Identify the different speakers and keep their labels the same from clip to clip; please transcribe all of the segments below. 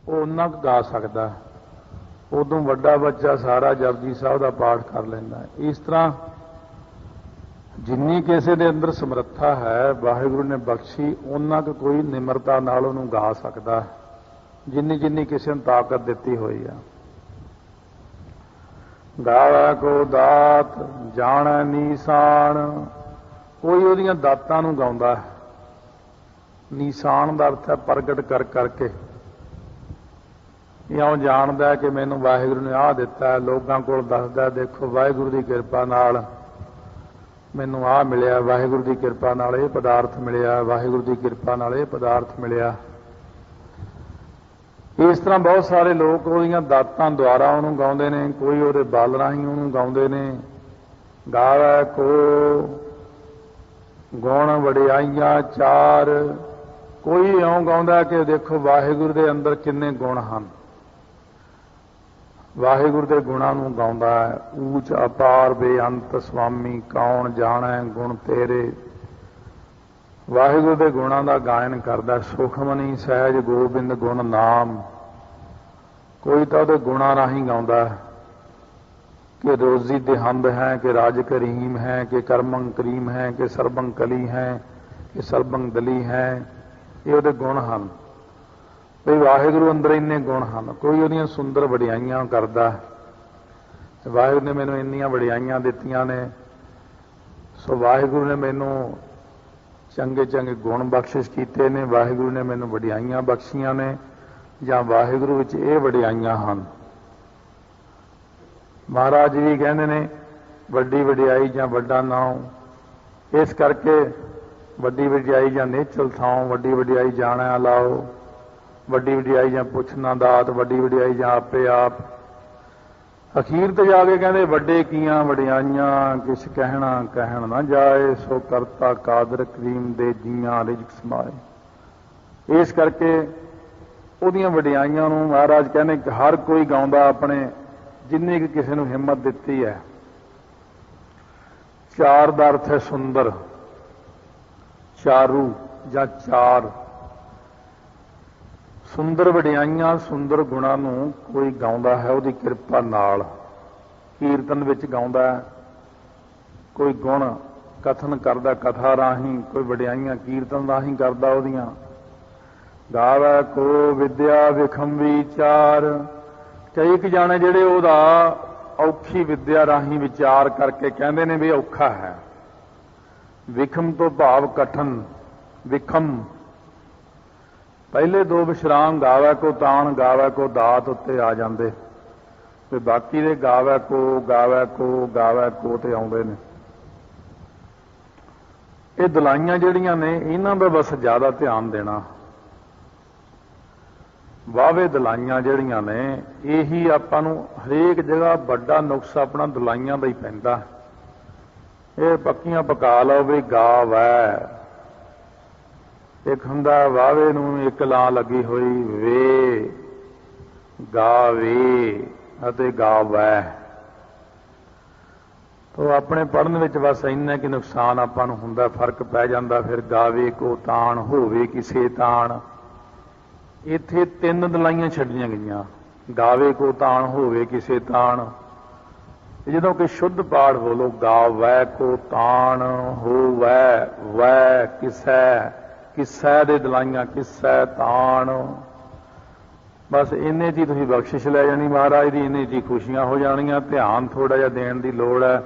Speaker 1: ਉਹ ਉਨਾ ਕੁ ਗਾ ਸਕਦਾ, ਉਦੋਂ ਵੱਡਾ ਬੱਚਾ ਸਾਰਾ ਜਪਜੀ ਸਾਹਿਬ ਦਾ ਪਾਠ ਕਰ ਲੈਂਦਾ। ਇਸ ਤਰ੍ਹਾਂ ਜਿੰਨੀ ਕਿਸੇ ਦੇ ਅੰਦਰ ਸਮਰੱਥਾ ਹੈ ਵਾਹਿਗੁਰੂ ਨੇ ਬਖਸ਼ੀ, ਉਹਨਾਂ ਕੁ ਕੋਈ ਨਿਮਰਤਾ ਨਾਲ ਉਹਨੂੰ ਗਾ ਸਕਦਾ, ਜਿੰਨੀ ਜਿੰਨੀ ਕਿਸੇ ਨੂੰ ਤਾਕਤ ਦਿੱਤੀ ਹੋਈ ਆ। ਗਾਵੈ ਕੋ ਦਾਤ ਜਾਣੈ ਨੀਸਾਨ, ਕੋਈ ਉਹਦੀਆਂ ਦਾਤਾਂ ਨੂੰ ਗਾਉਂਦਾ। ਨੀਸਾਨ ਦਾ ਅਰਥ ਹੈ ਪ੍ਰਗਟ ਕਰ ਕਰਕੇ, ਇਉਂ ਜਾਣਦਾ ਕਿ ਮੈਨੂੰ ਵਾਹਿਗੁਰੂ ਨੇ ਆਹ ਦਿੱਤਾ, ਲੋਕਾਂ ਕੋਲ ਦੱਸਦਾ ਦੇਖੋ ਵਾਹਿਗੁਰੂ ਦੀ ਕਿਰਪਾ ਨਾਲ ਮੈਨੂੰ ਆਹ ਮਿਲਿਆ, ਵਾਹਿਗੁਰੂ ਦੀ ਕਿਰਪਾ ਨਾਲ ਇਹ ਪਦਾਰਥ ਮਿਲਿਆ, ਵਾਹਿਗੁਰੂ ਦੀ ਕਿਰਪਾ ਨਾਲ ਇਹ ਪਦਾਰਥ ਮਿਲਿਆ। ਇਸ ਤਰ੍ਹਾਂ ਬਹੁਤ ਸਾਰੇ ਲੋਕ ਉਹਦੀਆਂ ਦਾਤਾਂ ਦੁਆਰਾ ਉਹਨੂੰ ਗਾਉਂਦੇ ਨੇ, ਕੋਈ ਉਹਦੇ ਬਲ ਰਾਹੀਂ ਉਹਨੂੰ ਗਾਉਂਦੇ ਨੇ। ਗਾਵੈ ਕੋ ਗੁਣ ਵਡਿਆਈਆਂ ਚਾਰ, ਕੋਈ ਇਉਂ ਗਾਉਂਦਾ ਕਿ ਦੇਖੋ ਵਾਹਿਗੁਰੂ ਦੇ ਅੰਦਰ ਕਿੰਨੇ ਗੁਣ ਹਨ, ਵਾਹਿਗੁਰੂ ਦੇ ਗੁਣਾਂ ਨੂੰ ਗਾਉਂਦਾ ਹੈ। ਊਚ ਅਪਾਰ ਬੇਅੰਤ ਸੁਆਮੀ ਕੌਣ ਜਾਣੈ ਗੁਣ ਤੇਰੇ, ਵਾਹਿਗੁਰੂ ਦੇ ਗੁਣਾਂ ਦਾ ਗਾਇਨ ਕਰਦਾ। ਸੁਖਮਨੀ ਸਹਿਜ ਗੋਬਿੰਦ ਗੁਣ ਨਾਮ, ਕੋਈ ਤਾਂ ਉਹਦੇ ਗੁਣਾਂ ਰਾਹੀਂ ਗਾਉਂਦਾ ਕਿ ਰੋਜ਼ੀ ਦੇਹੰਦ ਹੈ, ਕਿ ਰਾਜ ਕਰੀਮ ਹੈ, ਕਿ ਕਰਮੰ ਕਰੀਮ ਹੈ, ਕਿ ਸਰਬੰ ਕਲੀ ਹੈ, ਕਿ ਸਰਬੰ ਦਲੀ ਹੈ। ਇਹ ਉਹਦੇ ਗੁਣ ਹਨ ਵੀ ਵਾਹਿਗੁਰੂ ਅੰਦਰ ਇੰਨੇ ਗੁਣ ਹਨ। ਕੋਈ ਉਹਦੀਆਂ ਸੁੰਦਰ ਵਡਿਆਈਆਂ ਕਰਦਾ, ਵਾਹਿਗੁਰੂ ਨੇ ਮੈਨੂੰ ਇੰਨੀਆਂ ਵਡਿਆਈਆਂ ਦਿੱਤੀਆਂ ਨੇ, ਸੋ ਵਾਹਿਗੁਰੂ ਨੇ ਮੈਨੂੰ ਚੰਗੇ ਚੰਗੇ ਗੁਣ ਬਖਸ਼ਿਸ਼ ਕੀਤੇ ਨੇ, ਵਾਹਿਗੁਰੂ ਨੇ ਮੈਨੂੰ ਵਡਿਆਈਆਂ ਬਖਸ਼ੀਆਂ ਨੇ, ਜਾਂ ਵਾਹਿਗੁਰੂ ਵਿੱਚ ਇਹ ਵਡਿਆਈਆਂ ਹਨ। ਮਹਾਰਾਜ ਵੀ ਕਹਿੰਦੇ ਨੇ ਵੱਡੀ ਵਡਿਆਈ ਜਾਂ ਵੱਡਾ ਨਾਉ, ਇਸ ਕਰਕੇ ਵੱਡੀ ਵਡਿਆਈ ਜਾਂ ਨੇਚਲ ਥਾਉ, ਵੱਡੀ ਵਡਿਆਈ ਜਾਣਿਆ ਲਾਓ, ਵੱਡੀ ਵਡਿਆਈ ਜਾਂ ਪੁੱਛਣਾ ਦਾਤ, ਵੱਡੀ ਵਡਿਆਈ ਜਾਂ ਆਪੇ ਆਪ। ਅਖੀਰ ਤੇ ਜਾ ਕੇ ਕਹਿੰਦੇ ਵੱਡੇ ਕੀਆਂ ਵਡਿਆਈਆਂ ਕਿਛ ਕਹਿਣਾ ਕਹਿਣ ਨਾ ਜਾਏ, ਸੋ ਕਰਤਾ ਕਾਦਰ ਕਰੀਮ ਦੇ ਜੀਆਂ ਰਿਜ਼ਕ ਸਮਾਏ। ਇਸ ਕਰਕੇ ਉਹਦੀਆਂ ਵਡਿਆਈਆਂ ਨੂੰ ਮਹਾਰਾਜ ਕਹਿੰਦੇ ਕਿ ਹਰ ਕੋਈ ਗਾਉਂਦਾ ਆਪਣੇ, ਜਿੰਨੀ ਕਿ ਕਿਸੇ ਨੂੰ ਹਿੰਮਤ ਦਿੱਤੀ ਹੈ। ਚਾਰ ਦਾ ਅਰਥ ਹੈ ਸੁੰਦਰ, ਚਾਰੂ ਜਾਂ ਚਾਰ। ਸੁੰਦਰ ਵਡਿਆਈਆਂ ਸੁੰਦਰ ਗੁਣਾਂ ਨੂੰ ਕੋਈ ਗਾਉਂਦਾ ਹੈ ਉਹਦੀ ਕਿਰਪਾ ਨਾਲ, ਕੀਰਤਨ ਵਿੱਚ ਗਾਉਂਦਾ, ਕੋਈ ਗੁਣ ਕਥਨ ਕਰਦਾ ਕਥਾ ਰਾਹੀਂ, ਕੋਈ ਵਡਿਆਈਆਂ ਕੀਰਤਨ ਰਾਹੀਂ ਕਰਦਾ ਉਹਦੀਆਂ। ਗਾਵੈ ਕੋ ਵਿਦਿਆ ਵਿਖਮ ਵਿਚਾਰ, ਕਈ ਕੁ ਜਾਣੇ ਜਿਹੜੇ ਉਹਦਾ ਔਖੀ ਵਿਦਿਆ ਰਾਹੀਂ ਵਿਚਾਰ ਕਰਕੇ ਕਹਿੰਦੇ ਨੇ ਵੀ ਔਖਾ ਹੈ। ਵਿਖਮ ਤੋਂ ਭਾਵ ਕਠਨ, ਵਿਖਮ ਪਹਿਲੇ ਦੋ ਵਿਸ਼ਰਾਮ ਗਾਵੈ ਕੋ ਤਾਣ ਗਾਵੈ ਕੋ ਦਾਤ ਉੱਤੇ ਆ ਜਾਂਦੇ, ਤੇ ਬਾਕੀ ਦੇ ਗਾਵੈ ਕੋ ਗਾਵੈ ਕੋ ਗਾਵੈ ਕੋ ਤੇ ਆਉਂਦੇ ਨੇ। ਇਹ ਦਲਾਈਆਂ ਜਿਹੜੀਆਂ ਨੇ ਇਹਨਾਂ ਦਾ ਬਸ ਜ਼ਿਆਦਾ ਧਿਆਨ ਦੇਣਾ। ਵਾਵੇ ਦਲਾਈਆਂ ਜਿਹੜੀਆਂ ਨੇ ਇਹੀ ਆਪਾਂ ਨੂੰ ਹਰੇਕ ਜਗ੍ਹਾ ਵੱਡਾ ਨੁਕਸ ਆਪਣਾ ਦਲਾਈਆਂ ਦਾ ਹੀ ਪੈਂਦਾ। ਇਹ ਪੱਕੀਆਂ ਪਕਾ ਲਓ ਵੀ ਗਾਵੈ, ਇੱਕ ਹੁੰਦਾ ਵਾਵੇ ਨੂੰ ਇੱਕ ਲਾਂ ਲੱਗੀ ਹੋਈ ਵੇ, ਗਾਵੇ ਅਤੇ ਗਾਵੈ। ਤੋ ਆਪਣੇ ਪੜ੍ਹਨ ਵਿੱਚ ਬਸ ਇੰਨਾ ਕਿ ਨੁਕਸਾਨ ਆਪਾਂ ਨੂੰ ਹੁੰਦਾ, ਫਰਕ ਪੈ ਜਾਂਦਾ। ਫਿਰ ਗਾਵੇ ਕੋ ਤਾਣ ਹੋਵੇ ਕਿਸੇ ਤਾਣ, ਇੱਥੇ ਤਿੰਨ ਦਲਾਈਆਂ ਛੱਡੀਆਂ ਗਈਆਂ। ਗਾਵੇ ਕੋ ਤਾਣ ਹੋਵੇ ਕਿਸੇ ਤਾਣ, ਜਦੋਂ ਕਿ ਸ਼ੁੱਧ ਪਾਠ ਬੋਲੋ ਗਾਵੈ ਕੋ ਤਾਣ ਹੋਵੈ ਵੈ ਕਿਸੈ, ਕਿਸੈ ਦੇ ਦਲਾਈਆਂ ਕਿਸੈ ਤਾਣ। ਬਸ ਇੰਨੇ 'ਚ ਹੀ ਤੁਸੀਂ ਬਖਸ਼ਿਸ਼ ਲੈ ਜਾਣੀ ਮਹਾਰਾਜ ਦੀ, ਇੰਨੇ 'ਚ ਹੀ ਖੁਸ਼ੀਆਂ ਹੋ ਜਾਣੀਆਂ। ਧਿਆਨ ਥੋੜ੍ਹਾ ਜਿਹਾ ਦੇਣ ਦੀ ਲੋੜ ਹੈ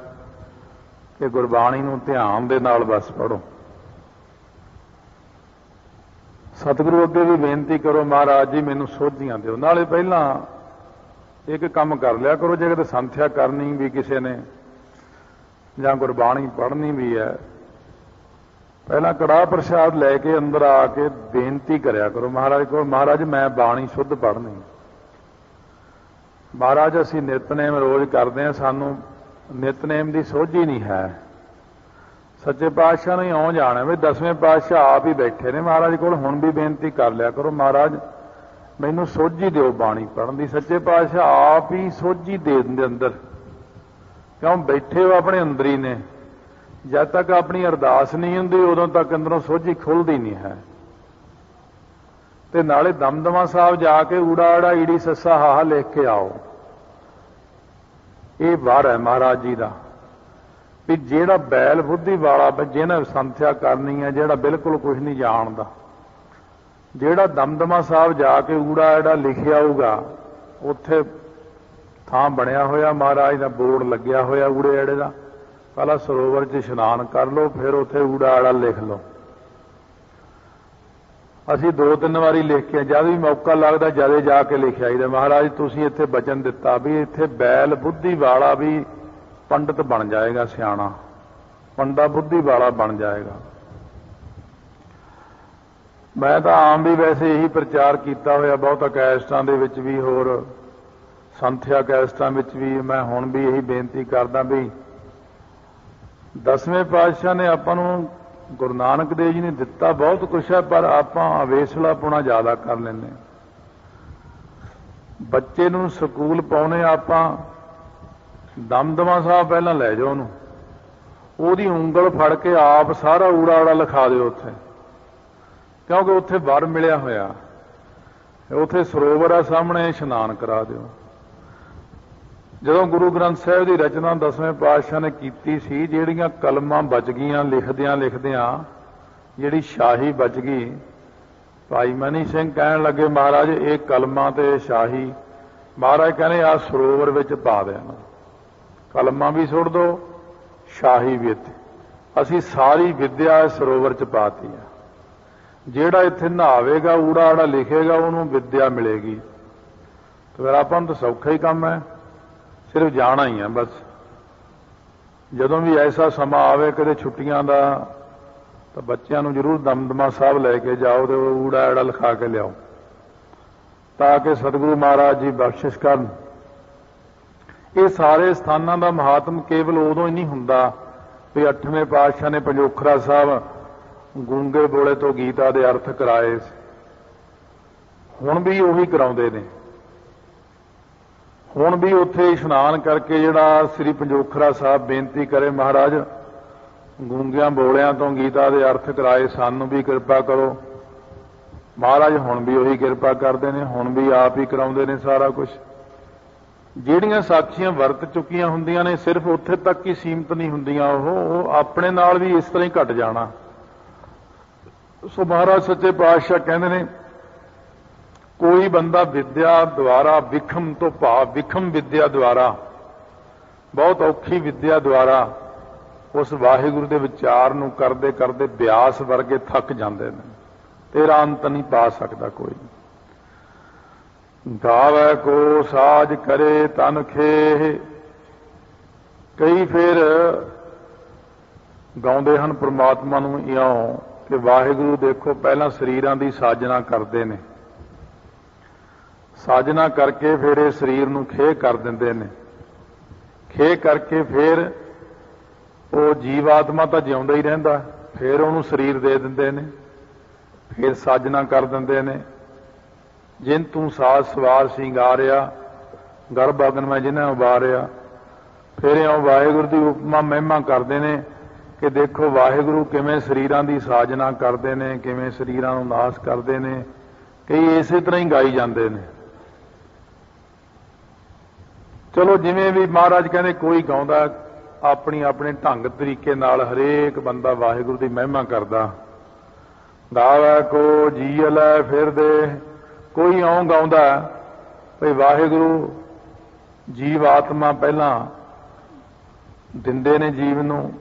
Speaker 1: ਕਿ ਗੁਰਬਾਣੀ ਨੂੰ ਧਿਆਨ ਦੇ ਨਾਲ ਬਸ ਪੜ੍ਹੋ। ਸਤਿਗੁਰੂ ਅੱਗੇ ਵੀ ਬੇਨਤੀ ਕਰੋ ਮਹਾਰਾਜ ਜੀ ਮੈਨੂੰ ਸੋਝੀਆਂ ਦਿਓ। ਨਾਲੇ ਪਹਿਲਾਂ ਇੱਕ ਕੰਮ ਕਰ ਲਿਆ ਕਰੋ, ਜੇ ਕਿਤੇ ਸੰਥਿਆ ਕਰਨੀ ਵੀ ਕਿਸੇ ਨੇ ਜਾਂ ਗੁਰਬਾਣੀ ਪੜ੍ਹਨੀ ਵੀ ਹੈ, ਪਹਿਲਾਂ ਕੜਾਹ ਪ੍ਰਸ਼ਾਦ ਲੈ ਕੇ ਅੰਦਰ ਆ ਕੇ ਬੇਨਤੀ ਕਰਿਆ ਕਰੋ ਮਹਾਰਾਜ ਕੋਲ, ਮਹਾਰਾਜ ਮੈਂ ਬਾਣੀ ਸ਼ੁੱਧ ਪੜ੍ਹਨੀ। ਮਹਾਰਾਜ ਅਸੀਂ ਨਿਤਨੇਮ ਰੋਜ਼ ਕਰਦੇ ਹਾਂ, ਸਾਨੂੰ ਨਿਤਨੇਮ ਦੀ ਸੋਝੀ ਨਹੀਂ ਹੈ। ਸੱਚੇ ਪਾਤਸ਼ਾਹ ਨੂੰ ਇਉਂ ਜਾਣਾ ਵੀ ਦਸਵੇਂ ਪਾਤਸ਼ਾਹ ਆਪ ਹੀ ਬੈਠੇ ਨੇ ਮਹਾਰਾਜ ਕੋਲ। ਹੁਣ ਵੀ ਬੇਨਤੀ ਕਰ ਲਿਆ ਕਰੋ ਮਹਾਰਾਜ ਮੈਨੂੰ ਸੋਝੀ ਦਿਓ ਬਾਣੀ ਪੜ੍ਹਨ ਦੀ। ਸੱਚੇ ਪਾਤਸ਼ਾਹ ਆਪ ਹੀ ਸੋਝੀ ਦੇ ਦਿੰਦੇ ਅੰਦਰ, ਕਿਉਂ ਬੈਠੇ ਹੋ ਆਪਣੇ ਅੰਦਰ ਹੀ ਨੇ। ਜਦ ਤੱਕ ਆਪਣੀ ਅਰਦਾਸ ਨਹੀਂ ਹੁੰਦੀ ਉਦੋਂ ਤੱਕ ਅੰਦਰੋਂ ਸੋਝੀ ਖੁੱਲ੍ਹਦੀ ਨਹੀਂ ਹੈ। ਤੇ ਨਾਲੇ ਦਮਦਮਾ ਸਾਹਿਬ ਜਾ ਕੇ ਊੜਾ ਆੜਾ ਈੜੀ ਸੱਸਾ ਹਾਹਾ ਲਿਖ ਕੇ ਆਓ। ਇਹ ਵਾਰ ਹੈ ਮਹਾਰਾਜ ਜੀ ਦਾ ਵੀ ਜਿਹੜਾ ਬੈਲ ਬੁੱਧੀ ਵਾਲਾ, ਜਿਹਨੇ ਸੰਥਿਆ ਕਰਨੀ ਹੈ, ਜਿਹੜਾ ਬਿਲਕੁਲ ਕੁਝ ਨਹੀਂ ਜਾਣਦਾ, ਜਿਹੜਾ ਦਮਦਮਾ ਸਾਹਿਬ ਜਾ ਕੇ ਊੜਾ ਆੜਾ ਲਿਖਿਆ ਆਊਗਾ, ਉੱਥੇ ਥਾਂ ਬਣਿਆ ਹੋਇਆ ਮਹਾਰਾਜ ਦਾ ਬੋਰਡ ਲੱਗਿਆ ਹੋਇਆ ਊੜੇ ਆੜੇ ਦਾ, ਪਹਿਲਾਂ ਸਰੋਵਰ 'ਚ ਇਸ਼ਨਾਨ ਕਰ ਲਓ, ਫਿਰ ਉੱਥੇ ਊੜਾ ਆੜਾ ਲਿਖ ਲਓ। ਅਸੀਂ 2-3 ਵਾਰੀ ਲਿਖ ਕੇ ਜਦ ਵੀ ਮੌਕਾ ਲੱਗਦਾ ਜਦੇ ਜਾ ਕੇ ਲਿਖ ਆਈਦਾ। ਮਹਾਰਾਜ ਤੁਸੀਂ ਇੱਥੇ ਬਚਨ ਦਿੱਤਾ ਵੀ ਇੱਥੇ ਬੈਲ ਬੁੱਧੀ ਵਾਲਾ ਵੀ ਪੰਡਤ ਬਣ ਜਾਏਗਾ, ਸਿਆਣਾ ਪੰਡਾ ਬੁੱਧੀ ਵਾਲਾ ਬਣ ਜਾਏਗਾ। ਮੈਂ ਤਾਂ ਆਮ ਵੀ ਵੈਸੇ ਇਹੀ ਪ੍ਰਚਾਰ ਕੀਤਾ ਹੋਇਆ ਬਹੁਤਾ ਕੈਸਟਾਂ ਦੇ ਵਿੱਚ ਵੀ, ਹੋਰ ਸੰਥਿਆ ਕੈਸਟਾਂ ਵਿੱਚ ਵੀ। ਮੈਂ ਹੁਣ ਵੀ ਇਹੀ ਬੇਨਤੀ ਕਰਦਾ ਵੀ 10ਵੇਂ ਪਾਤਸ਼ਾਹ ਨੇ ਆਪਾਂ ਨੂੰ, ਗੁਰੂ ਨਾਨਕ ਦੇਵ ਜੀ ਨੇ ਦਿੱਤਾ ਬਹੁਤ ਕੁਛ ਹੈ, ਪਰ ਆਪਾਂ ਅਵੇਸਲਾਪੁਣਾ ਜ਼ਿਆਦਾ ਕਰ ਲੈਂਦੇ। ਬੱਚੇ ਨੂੰ ਸਕੂਲ ਪਾਉਣੇ ਆਪਾਂ, ਦਮਦਮਾ ਸਾਹਿਬ ਪਹਿਲਾਂ ਲੈ ਜਾਓ ਉਹਨੂੰ, ਉਹਦੀ ਉਂਗਲ ਫੜ ਕੇ ਆਪ ਸਾਰਾ ਊੜਾ ਆੜਾ ਲਿਖਾ ਦਿਓ ਉੱਥੇ, ਕਿਉਂਕਿ ਉੱਥੇ ਵਰ ਮਿਲਿਆ ਹੋਇਆ, ਉੱਥੇ ਸਰੋਵਰ ਆ ਸਾਹਮਣੇ, ਇਸ਼ਨਾਨ ਕਰਾ ਦਿਓ। ਜਦੋਂ ਗੁਰੂ ਗ੍ਰੰਥ ਸਾਹਿਬ ਦੀ ਰਚਨਾ 10ਵੇਂ ਪਾਤਸ਼ਾਹ ਨੇ ਕੀਤੀ ਸੀ, ਜਿਹੜੀਆਂ ਕਲਮਾਂ ਬਚ ਗਈਆਂ ਲਿਖਦਿਆਂ ਲਿਖਦਿਆਂ, ਜਿਹੜੀ ਸ਼ਾਹੀ ਬਚ ਗਈ, ਭਾਈ ਮਨੀ ਸਿੰਘ ਕਹਿਣ ਲੱਗੇ ਮਹਾਰਾਜ ਇਹ ਕਲਮਾਂ ਤੇ ਸ਼ਾਹੀ, ਮਹਾਰਾਜ ਕਹਿੰਦੇ ਆ ਸਰੋਵਰ ਵਿੱਚ ਪਾ ਦੇਣਾ, ਕਲਮਾਂ ਵੀ ਸੁੱਟ ਦਿਓ, ਸ਼ਾਹੀ ਵੀ ਇੱਥੇ। ਅਸੀਂ ਸਾਰੀ ਵਿਦਿਆ ਸਰੋਵਰ 'ਚ ਪਾਤੀ ਆ। ਜਿਹੜਾ ਇੱਥੇ ਨਹਾਵੇਗਾ, ਊੜਾ ਆੜਾ ਲਿਖੇਗਾ, ਉਹਨੂੰ ਵਿਦਿਆ ਮਿਲੇਗੀ। ਤੇ ਫਿਰ ਆਪਾਂ ਨੂੰ ਤਾਂ ਸੌਖਾ ਹੀ ਕੰਮ ਹੈ, ਸਿਰਫ ਜਾਣਾ ਹੀ ਹੈ ਬਸ। ਜਦੋਂ ਵੀ ਐਸਾ ਸਮਾਂ ਆਵੇ ਕਦੇ ਛੁੱਟੀਆਂ ਦਾ, ਤਾਂ ਬੱਚਿਆਂ ਨੂੰ ਜ਼ਰੂਰ ਦਮਦਮਾ ਸਾਹਿਬ ਲੈ ਕੇ ਜਾਓ ਤੇ ਊੜਾ ਆੜਾ ਲਿਖਾ ਕੇ ਲਿਆਓ, ਤਾਂ ਕਿ ਸਤਿਗੁਰੂ ਮਹਾਰਾਜ ਜੀ ਬਖਸ਼ਿਸ਼ ਕਰਨ। ਇਹ ਸਾਰੇ ਸਥਾਨਾਂ ਦਾ ਮਹਾਤਮ ਕੇਵਲ ਉਦੋਂ ਹੀ ਨਹੀਂ ਹੁੰਦਾ ਵੀ 8ਵੇਂ ਪਾਤਸ਼ਾਹ ਨੇ ਪੰਜੋਖਰਾ ਸਾਹਿਬ ਗੂੰਗੇ ਬੋਲੇ ਤੋਂ ਗੀਤਾ ਦੇ ਅਰਥ ਕਰਾਏ ਸੀ, ਹੁਣ ਵੀ ਉਹੀ ਕਰਾਉਂਦੇ ਨੇ। ਹੁਣ ਵੀ ਉੱਥੇ ਇਸ਼ਨਾਨ ਕਰਕੇ ਜਿਹੜਾ ਸ੍ਰੀ ਪੰਜੋਖਰਾ ਸਾਹਿਬ ਬੇਨਤੀ ਕਰੇ ਮਹਾਰਾਜ ਗੂੰਗਿਆਂ ਬੋਲਿਆਂ ਤੋਂ ਗੀਤਾ ਦੇ ਅਰਥ ਕਰਾਏ, ਸਾਨੂੰ ਵੀ ਕਿਰਪਾ ਕਰੋ। ਮਹਾਰਾਜ ਹੁਣ ਵੀ ਉਹੀ ਕਿਰਪਾ ਕਰਦੇ ਨੇ, ਹੁਣ ਵੀ ਆਪ ਹੀ ਕਰਾਉਂਦੇ ਨੇ ਸਾਰਾ ਕੁਝ। ਜਿਹੜੀਆਂ ਸਾਖੀਆਂ ਵਰਤ ਚੁੱਕੀਆਂ ਹੁੰਦੀਆਂ ਨੇ ਸਿਰਫ ਉੱਥੇ ਤੱਕ ਹੀ ਸੀਮਤ ਨਹੀਂ ਹੁੰਦੀਆਂ, ਉਹ ਆਪਣੇ ਨਾਲ ਵੀ ਇਸ ਤਰ੍ਹਾਂ ਹੀ ਘਟ ਜਾਣਾ। ਸੋ ਮਹਾਰਾਜ ਸੱਚੇ ਪਾਤਸ਼ਾਹ ਕਹਿੰਦੇ ਨੇ ਕੋਈ ਬੰਦਾ ਵਿਦਿਆ ਦੁਆਰਾ, ਵਿਖਮ ਤੋਂ ਭਾਵ ਵਿਖਮ ਵਿਦਿਆ ਦੁਆਰਾ, ਬਹੁਤ ਔਖੀ ਵਿਦਿਆ ਦੁਆਰਾ ਉਸ ਵਾਹਿਗੁਰੂ ਦੇ ਵਿਚਾਰ ਨੂੰ ਕਰਦੇ ਕਰਦੇ ਬਿਆਸ ਵਰਗੇ ਥੱਕ ਜਾਂਦੇ ਨੇ। ਤੇਰਾ ਅੰਤ ਨਹੀਂ ਪਾ ਸਕਦਾ ਕੋਈ। ਗਾਵੇ ਕੋ ਸਾਜ ਕਰੇ ਤਨ ਖੇਹ, ਕਈ ਫਿਰ ਗਾਉਂਦੇ ਹਨ ਪ੍ਰਮਾਤਮਾ ਨੂੰ ਇਉਂ ਕਿ ਵਾਹਿਗੁਰੂ ਦੇਖੋ ਪਹਿਲਾਂ ਸਰੀਰਾਂ ਦੀ ਸਾਜਨਾ ਕਰਦੇ ਨੇ, ਸਾਜਨਾ ਕਰਕੇ ਫਿਰ ਇਹ ਸਰੀਰ ਨੂੰ ਖੇਹ ਕਰ ਦਿੰਦੇ ਨੇ। ਖੇਹ ਕਰਕੇ ਫਿਰ ਉਹ ਜੀਵ ਆਤਮਾ ਤਾਂ ਜਿਉਂਦਾ ਹੀ ਰਹਿੰਦਾ, ਫਿਰ ਉਹਨੂੰ ਸਰੀਰ ਦੇ ਦਿੰਦੇ ਨੇ, ਫਿਰ ਸਾਜਨਾ ਕਰ ਦਿੰਦੇ ਨੇ। ਜਿਨ ਤੂੰ ਸਾਜ ਸਵਾਰ ਸਿੰਗਾਰਿਆ, ਗਰਭ ਅਗਨ ਮੈਂ ਜਿਹਨੇ ਉਬਾਰਿਆ। ਫਿਰ ਇਉਂ ਵਾਹਿਗੁਰੂ ਦੀ ਉਪਮਾ ਮਹਿਮਾ ਕਰਦੇ ਨੇ ਕਿ ਦੇਖੋ ਵਾਹਿਗੁਰੂ ਕਿਵੇਂ ਸਰੀਰਾਂ ਦੀ ਸਾਜਨਾ ਕਰਦੇ ਨੇ, ਕਿਵੇਂ ਸਰੀਰਾਂ ਨੂੰ ਨਾਸ਼ ਕਰਦੇ ਨੇ। ਕਈ ਇਸੇ ਤਰ੍ਹਾਂ ਹੀ ਗਾਈ ਜਾਂਦੇ ਨੇ। ਚਲੋ ਜਿਵੇਂ ਵੀ ਮਹਾਰਾਜ ਕਹਿੰਦੇ ਕੋਈ ਗਾਉਂਦਾ ਆਪਣੀ ਆਪਣੇ ਢੰਗ ਤਰੀਕੇ ਨਾਲ, ਹਰੇਕ ਬੰਦਾ ਵਾਹਿਗੁਰੂ ਦੀ ਮਹਿਮਾ ਕਰਦਾ। ਗਾਵੇ ਕੋ ਜੀ ਲੈ ਫਿਰਦੇ, ਕੋਈ ਇਉਂ ਗਾਉਂਦਾ ਭਈ ਵਾਹਿਗੁਰੂ ਜੀਵ ਆਤਮਾ ਪਹਿਲਾਂ ਦਿੰਦੇ ਨੇ, ਜੀਵ ਨੂੰ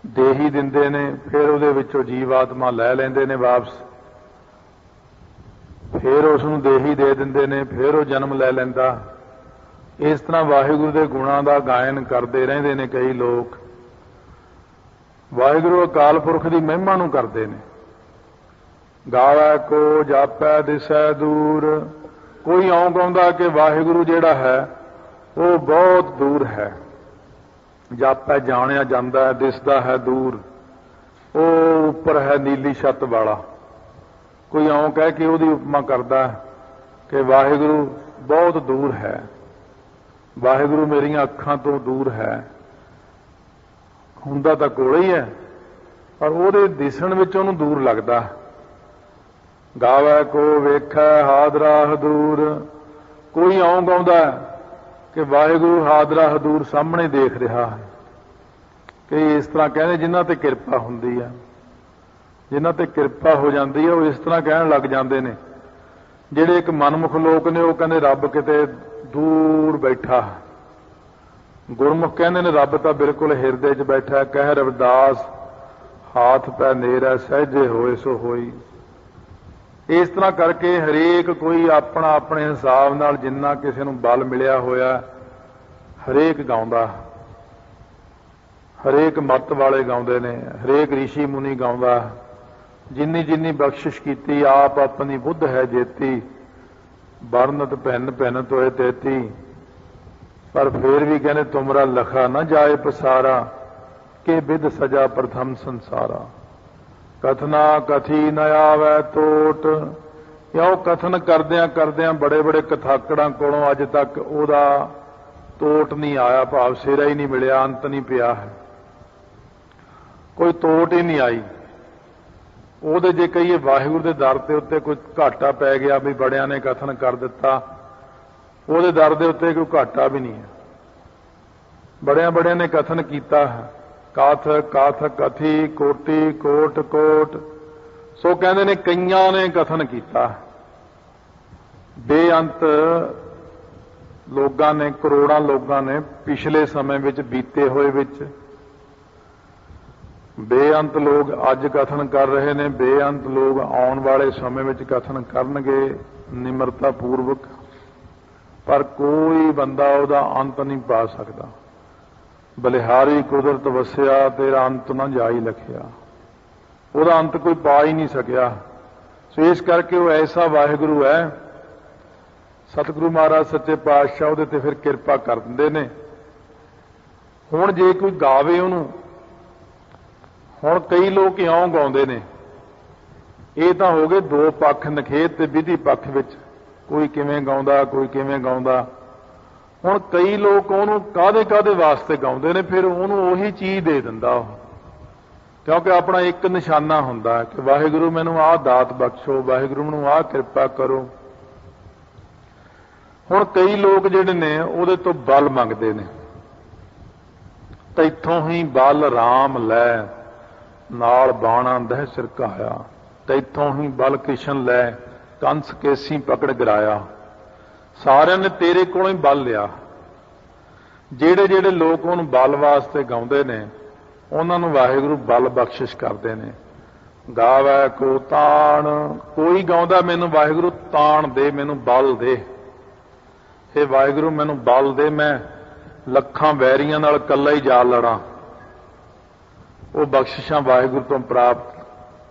Speaker 1: ਦੇਹੀ ਦਿੰਦੇ ਨੇ, ਫਿਰ ਉਹਦੇ ਵਿੱਚੋਂ ਜੀਵ ਆਤਮਾ ਲੈ ਲੈਂਦੇ ਨੇ ਵਾਪਸ, ਫਿਰ ਉਸ ਨੂੰ ਦੇਹੀ ਦੇ ਦਿੰਦੇ ਨੇ, ਫਿਰ ਉਹ ਜਨਮ ਲੈ ਲੈਂਦਾ। ਇਸ ਤਰ੍ਹਾਂ ਵਾਹਿਗੁਰੂ ਦੇ ਗੁਣਾਂ ਦਾ ਗਾਇਨ ਕਰਦੇ ਰਹਿੰਦੇ ਨੇ ਕਈ ਲੋਕ। ਵਾਹਿਗੁਰੂ ਅਕਾਲ ਪੁਰਖ ਦੀ ਮਹਿਮਾ ਨੂੰ ਕਰਦੇ ਨੇ। ਗਾਵੇ ਕੋ ਜਾਪੈ ਦਿਸੈ ਦੂਰ, ਕੋਈ ਇਉਂ ਗਾਉਂਦਾ ਕਿ ਵਾਹਿਗੁਰੂ ਜਿਹੜਾ ਹੈ ਉਹ ਬਹੁਤ ਦੂਰ ਹੈ। ਜਾਪੈ ਜਾਣਿਆ ਜਾਂਦਾ ਹੈ, ਦਿਸਦਾ ਹੈ ਦੂਰ, ਉਹ ਉੱਪਰ ਹੈ ਨੀਲੀ ਛੱਤ ਵਾਲਾ। ਕੋਈ ਇਉਂ ਕਹਿ ਕੇ ਉਹਦੀ ਉਪਮਾ ਕਰਦਾ ਕਿ ਵਾਹਿਗੁਰੂ ਬਹੁਤ ਦੂਰ ਹੈ, ਵਾਹਿਗੁਰੂ ਮੇਰੀਆਂ ਅੱਖਾਂ ਤੋਂ ਦੂਰ ਹੈ। ਹੁੰਦਾ ਤਾਂ ਕੋਲ ਹੀ ਹੈ, ਪਰ ਉਹਦੇ ਦਿਸਣ ਵਿੱਚ ਉਹਨੂੰ ਦੂਰ ਲੱਗਦਾ। ਗਾਵੇ ਕੋ ਵੇਖੈ ਹਾਦਰਾ ਹਦੂਰ। ਕੋਈ ਇਉਂ ਗਾਉਂਦਾ ਕਿ ਵਾਹਿਗੁਰੂ ਹਾਦਰਾ ਹਦੂਰ ਸਾਹਮਣੇ ਦੇਖ ਰਿਹਾ ਹੈ। ਕਿ ਇਸ ਤਰ੍ਹਾਂ ਕਹਿੰਦੇ ਜਿਨ੍ਹਾਂ ਤੇ ਕਿਰਪਾ ਹੁੰਦੀ ਹੈ, ਜਿਨ੍ਹਾਂ ਤੇ ਕਿਰਪਾ ਹੋ ਜਾਂਦੀ ਹੈ, ਉਹ ਇਸ ਤਰ੍ਹਾਂ ਕਹਿਣ ਲੱਗ ਜਾਂਦੇ ਨੇ। ਜਿਹੜੇ ਇੱਕ ਮਨਮੁਖ ਲੋਕ ਨੇ ਉਹ ਕਹਿੰਦੇ ਰੱਬ ਕਿਤੇ ਦੂਰ ਬੈਠਾ। ਗੁਰਮੁਖ ਕਹਿੰਦੇ ਨੇ ਰੱਬ ਤਾਂ ਬਿਲਕੁਲ ਹਿਰਦੇ 'ਚ ਬੈਠਾ। ਕਹਿ ਰਵਿਦਾਸ ਹਾਥ ਪੈ ਨੇਰਾ ਸਹਿਜੇ ਹੋਏ ਸੋ ਹੋਈ। ਇਸ ਤਰ੍ਹਾਂ ਕਰਕੇ ਹਰੇਕ ਕੋਈ ਆਪਣਾ ਆਪਣੇ ਹਿਸਾਬ ਨਾਲ ਜਿੰਨਾ ਕਿਸੇ ਨੂੰ ਬਲ ਮਿਲਿਆ ਹੋਇਆ ਹਰੇਕ ਗਾਉਂਦਾ। ਹਰੇਕ ਮੱਤ ਵਾਲੇ ਗਾਉਂਦੇ ਨੇ, ਹਰੇਕ ਰਿਸ਼ੀ ਮੁਨੀ ਗਾਉਂਦਾ। ਜਿੰਨੀ ਜਿੰਨੀ ਬਖਸ਼ਿਸ਼ ਕੀਤੀ ਆਪ ਆਪਣੀ ਬੁੱਧ ਹੈ ਜੇਤੀ। ਵਰਨਤ ਭਿੰਨ ਭਿੰਨ ਤੋਏ ਤੇਤੀ। ਪਰ ਫੇਰ ਵੀ ਕਹਿੰਦੇ ਤੁਮਰਾ ਲਖਾ ਨਾ ਜਾਏ ਪਸਾਰਾ। ਕਿ ਵਿਦ ਸਜਾ ਪ੍ਰਥਮ ਸੰਸਾਰਾ। ਕਥਨਾ ਕਥੀ ਨ ਆਵੈ ਟੋਟ। ਕਿਉਂ ਕਥਨ ਕਰਦਿਆਂ ਕਰਦਿਆਂ ਬੜੇ ਬੜੇ ਕਥਾਕੜਾਂ ਕੋਲੋਂ ਅੱਜ ਤੱਕ ਉਹਦਾ ਟੋਟ ਨਹੀਂ ਆਇਆ, ਭਾਵ ਸਿਰਾ ਹੀ ਨਹੀਂ ਮਿਲਿਆ, ਅੰਤ ਨਹੀਂ ਪਿਆ ਹੈ, ਕੋਈ ਟੋਟ ਹੀ ਨਹੀਂ ਆਈ ਉਹਦੇ। ਜੇ ਕਹੀਏ ਵਾਹਿਗੁਰੂ ਦੇ ਦਰ ਦੇ ਉੱਤੇ ਕੋਈ ਘਾਟਾ ਪੈ ਗਿਆ ਵੀ ਬੜਿਆਂ ਨੇ ਕਥਨ ਕਰ ਦਿੱਤਾ, ਉਹਦੇ ਦਰ ਦੇ ਉੱਤੇ ਕੋਈ ਘਾਟਾ ਵੀ ਨਹੀਂ ਹੈ। ਬੜਿਆਂ ਬੜਿਆਂ ਨੇ ਕਥਨ ਕੀਤਾ ਹੈ। ਕਾਥ ਕਾਥ ਕਥੀ ਕੋਟੀ ਕੋਟ ਕੋਟ। ਸੋ ਕਹਿੰਦੇ ਨੇ ਕਈਆਂ ਨੇ ਕਥਨ ਕੀਤਾ। ਬੇਅੰਤ ਲੋਕਾਂ ਨੇ, ਕਰੋੜਾਂ ਲੋਕਾਂ ਨੇ ਪਿਛਲੇ ਸਮੇਂ ਵਿੱਚ ਬੀਤੇ ਹੋਏ ਵਿੱਚ, ਬੇਅੰਤ ਲੋਕ ਅੱਜ ਕਥਨ ਕਰ ਰਹੇ ਨੇ, ਬੇਅੰਤ ਲੋਕ ਆਉਣ ਵਾਲੇ ਸਮੇਂ ਵਿੱਚ ਕਥਨ ਕਰਨਗੇ ਨਿਮਰਤਾ ਪੂਰਵਕ। ਪਰ ਕੋਈ ਬੰਦਾ ਉਹਦਾ ਅੰਤ ਨਹੀਂ ਪਾ ਸਕਦਾ। ਬਲਿਹਾਰੀ ਕੁਦਰਤ ਵਸਿਆ ਤੇਰਾ ਅੰਤ ਨਾ ਜਾਈ ਲਖਿਆ। ਉਹਦਾ ਅੰਤ ਕੋਈ ਪਾ ਹੀ ਨਹੀਂ ਸਕਿਆ। ਸੋ ਇਸ ਕਰਕੇ ਉਹ ਐਸਾ ਵਾਹਿਗੁਰੂ ਹੈ। ਸਤਿਗੁਰੂ ਮਹਾਰਾਜ ਸੱਚੇ ਪਾਤਸ਼ਾਹ ਉਹਦੇ ਤੇ ਫਿਰ ਕਿਰਪਾ ਕਰ ਦਿੰਦੇ ਨੇ। ਹੁਣ ਜੇ ਕੋਈ ਗਾਵੇ ਉਹਨੂੰ, ਹੁਣ ਕਈ ਲੋਕ ਇਉਂ ਗਾਉਂਦੇ ਨੇ। ਇਹ ਤਾਂ ਹੋ ਗਏ ਦੋ ਪੱਖ, ਨਖੇਤ ਤੇ ਵਿਧੀ ਪੱਖ ਵਿੱਚ। ਕੋਈ ਕਿਵੇਂ ਗਾਉਂਦਾ, ਕੋਈ ਕਿਵੇਂ ਗਾਉਂਦਾ। ਹੁਣ ਕਈ ਲੋਕ ਉਹਨੂੰ ਕਾਹਦੇ ਕਾਹਦੇ ਵਾਸਤੇ ਗਾਉਂਦੇ ਨੇ, ਫਿਰ ਉਹਨੂੰ ਉਹੀ ਚੀਜ਼ ਦੇ ਦਿੰਦਾ ਉਹ। ਕਿਉਂਕਿ ਆਪਣਾ ਇੱਕ ਨਿਸ਼ਾਨਾ ਹੁੰਦਾ ਕਿ ਵਾਹਿਗੁਰੂ ਮੈਨੂੰ ਆਹ ਦਾਤ ਬਖਸ਼ੋ, ਵਾਹਿਗੁਰੂ ਮੈਨੂੰ ਆਹ ਕਿਰਪਾ ਕਰੋ। ਹੁਣ ਕਈ ਲੋਕ ਜਿਹੜੇ ਨੇ ਉਹਦੇ ਤੋਂ ਬਲ ਮੰਗਦੇ ਨੇ। ਤੈਥੋਂ ਹੀ ਬਲ ਰਾਮ ਲੈ ਨਾਲ ਬਾਣਾ ਦਹਿ ਸਿਰਕਾਇਆ। ਤੈਥੋਂ ਹੀ ਬਲ ਕ੍ਰਿਸ਼ਨ ਲੈ ਕੰਸ ਕੇਸੀ ਪਕੜ ਗਿਰਾਇਆ। ਸਾਰਿਆਂ ਨੇ ਤੇਰੇ ਕੋਲੋਂ ਹੀ ਬਲ ਲਿਆ। ਜਿਹੜੇ ਜਿਹੜੇ ਲੋਕ ਉਹਨੂੰ ਬਲ ਵਾਸਤੇ ਗਾਉਂਦੇ ਨੇ ਉਹਨਾਂ ਨੂੰ ਵਾਹਿਗੁਰੂ ਬਲ ਬਖਸ਼ਿਸ਼ ਕਰਦੇ ਨੇ। ਗਾਵੈ ਕੋ ਤਾਣ। ਕੋਈ ਗਾਉਂਦਾ ਮੈਨੂੰ ਵਾਹਿਗੁਰੂ ਤਾਣ ਦੇ, ਮੈਨੂੰ ਬਲ ਦੇ। ਇਹ ਵਾਹਿਗੁਰੂ ਮੈਨੂੰ ਬਲ ਦੇ, ਮੈਂ ਲੱਖਾਂ ਵੈਰੀਆਂ ਨਾਲ ਇਕੱਲਾ ਹੀ ਜਾ ਲੜਾਂ। ਉਹ ਬਖਸ਼ਿਸ਼ਾਂ ਵਾਹਿਗੁਰੂ ਤੋਂ ਪ੍ਰਾਪਤ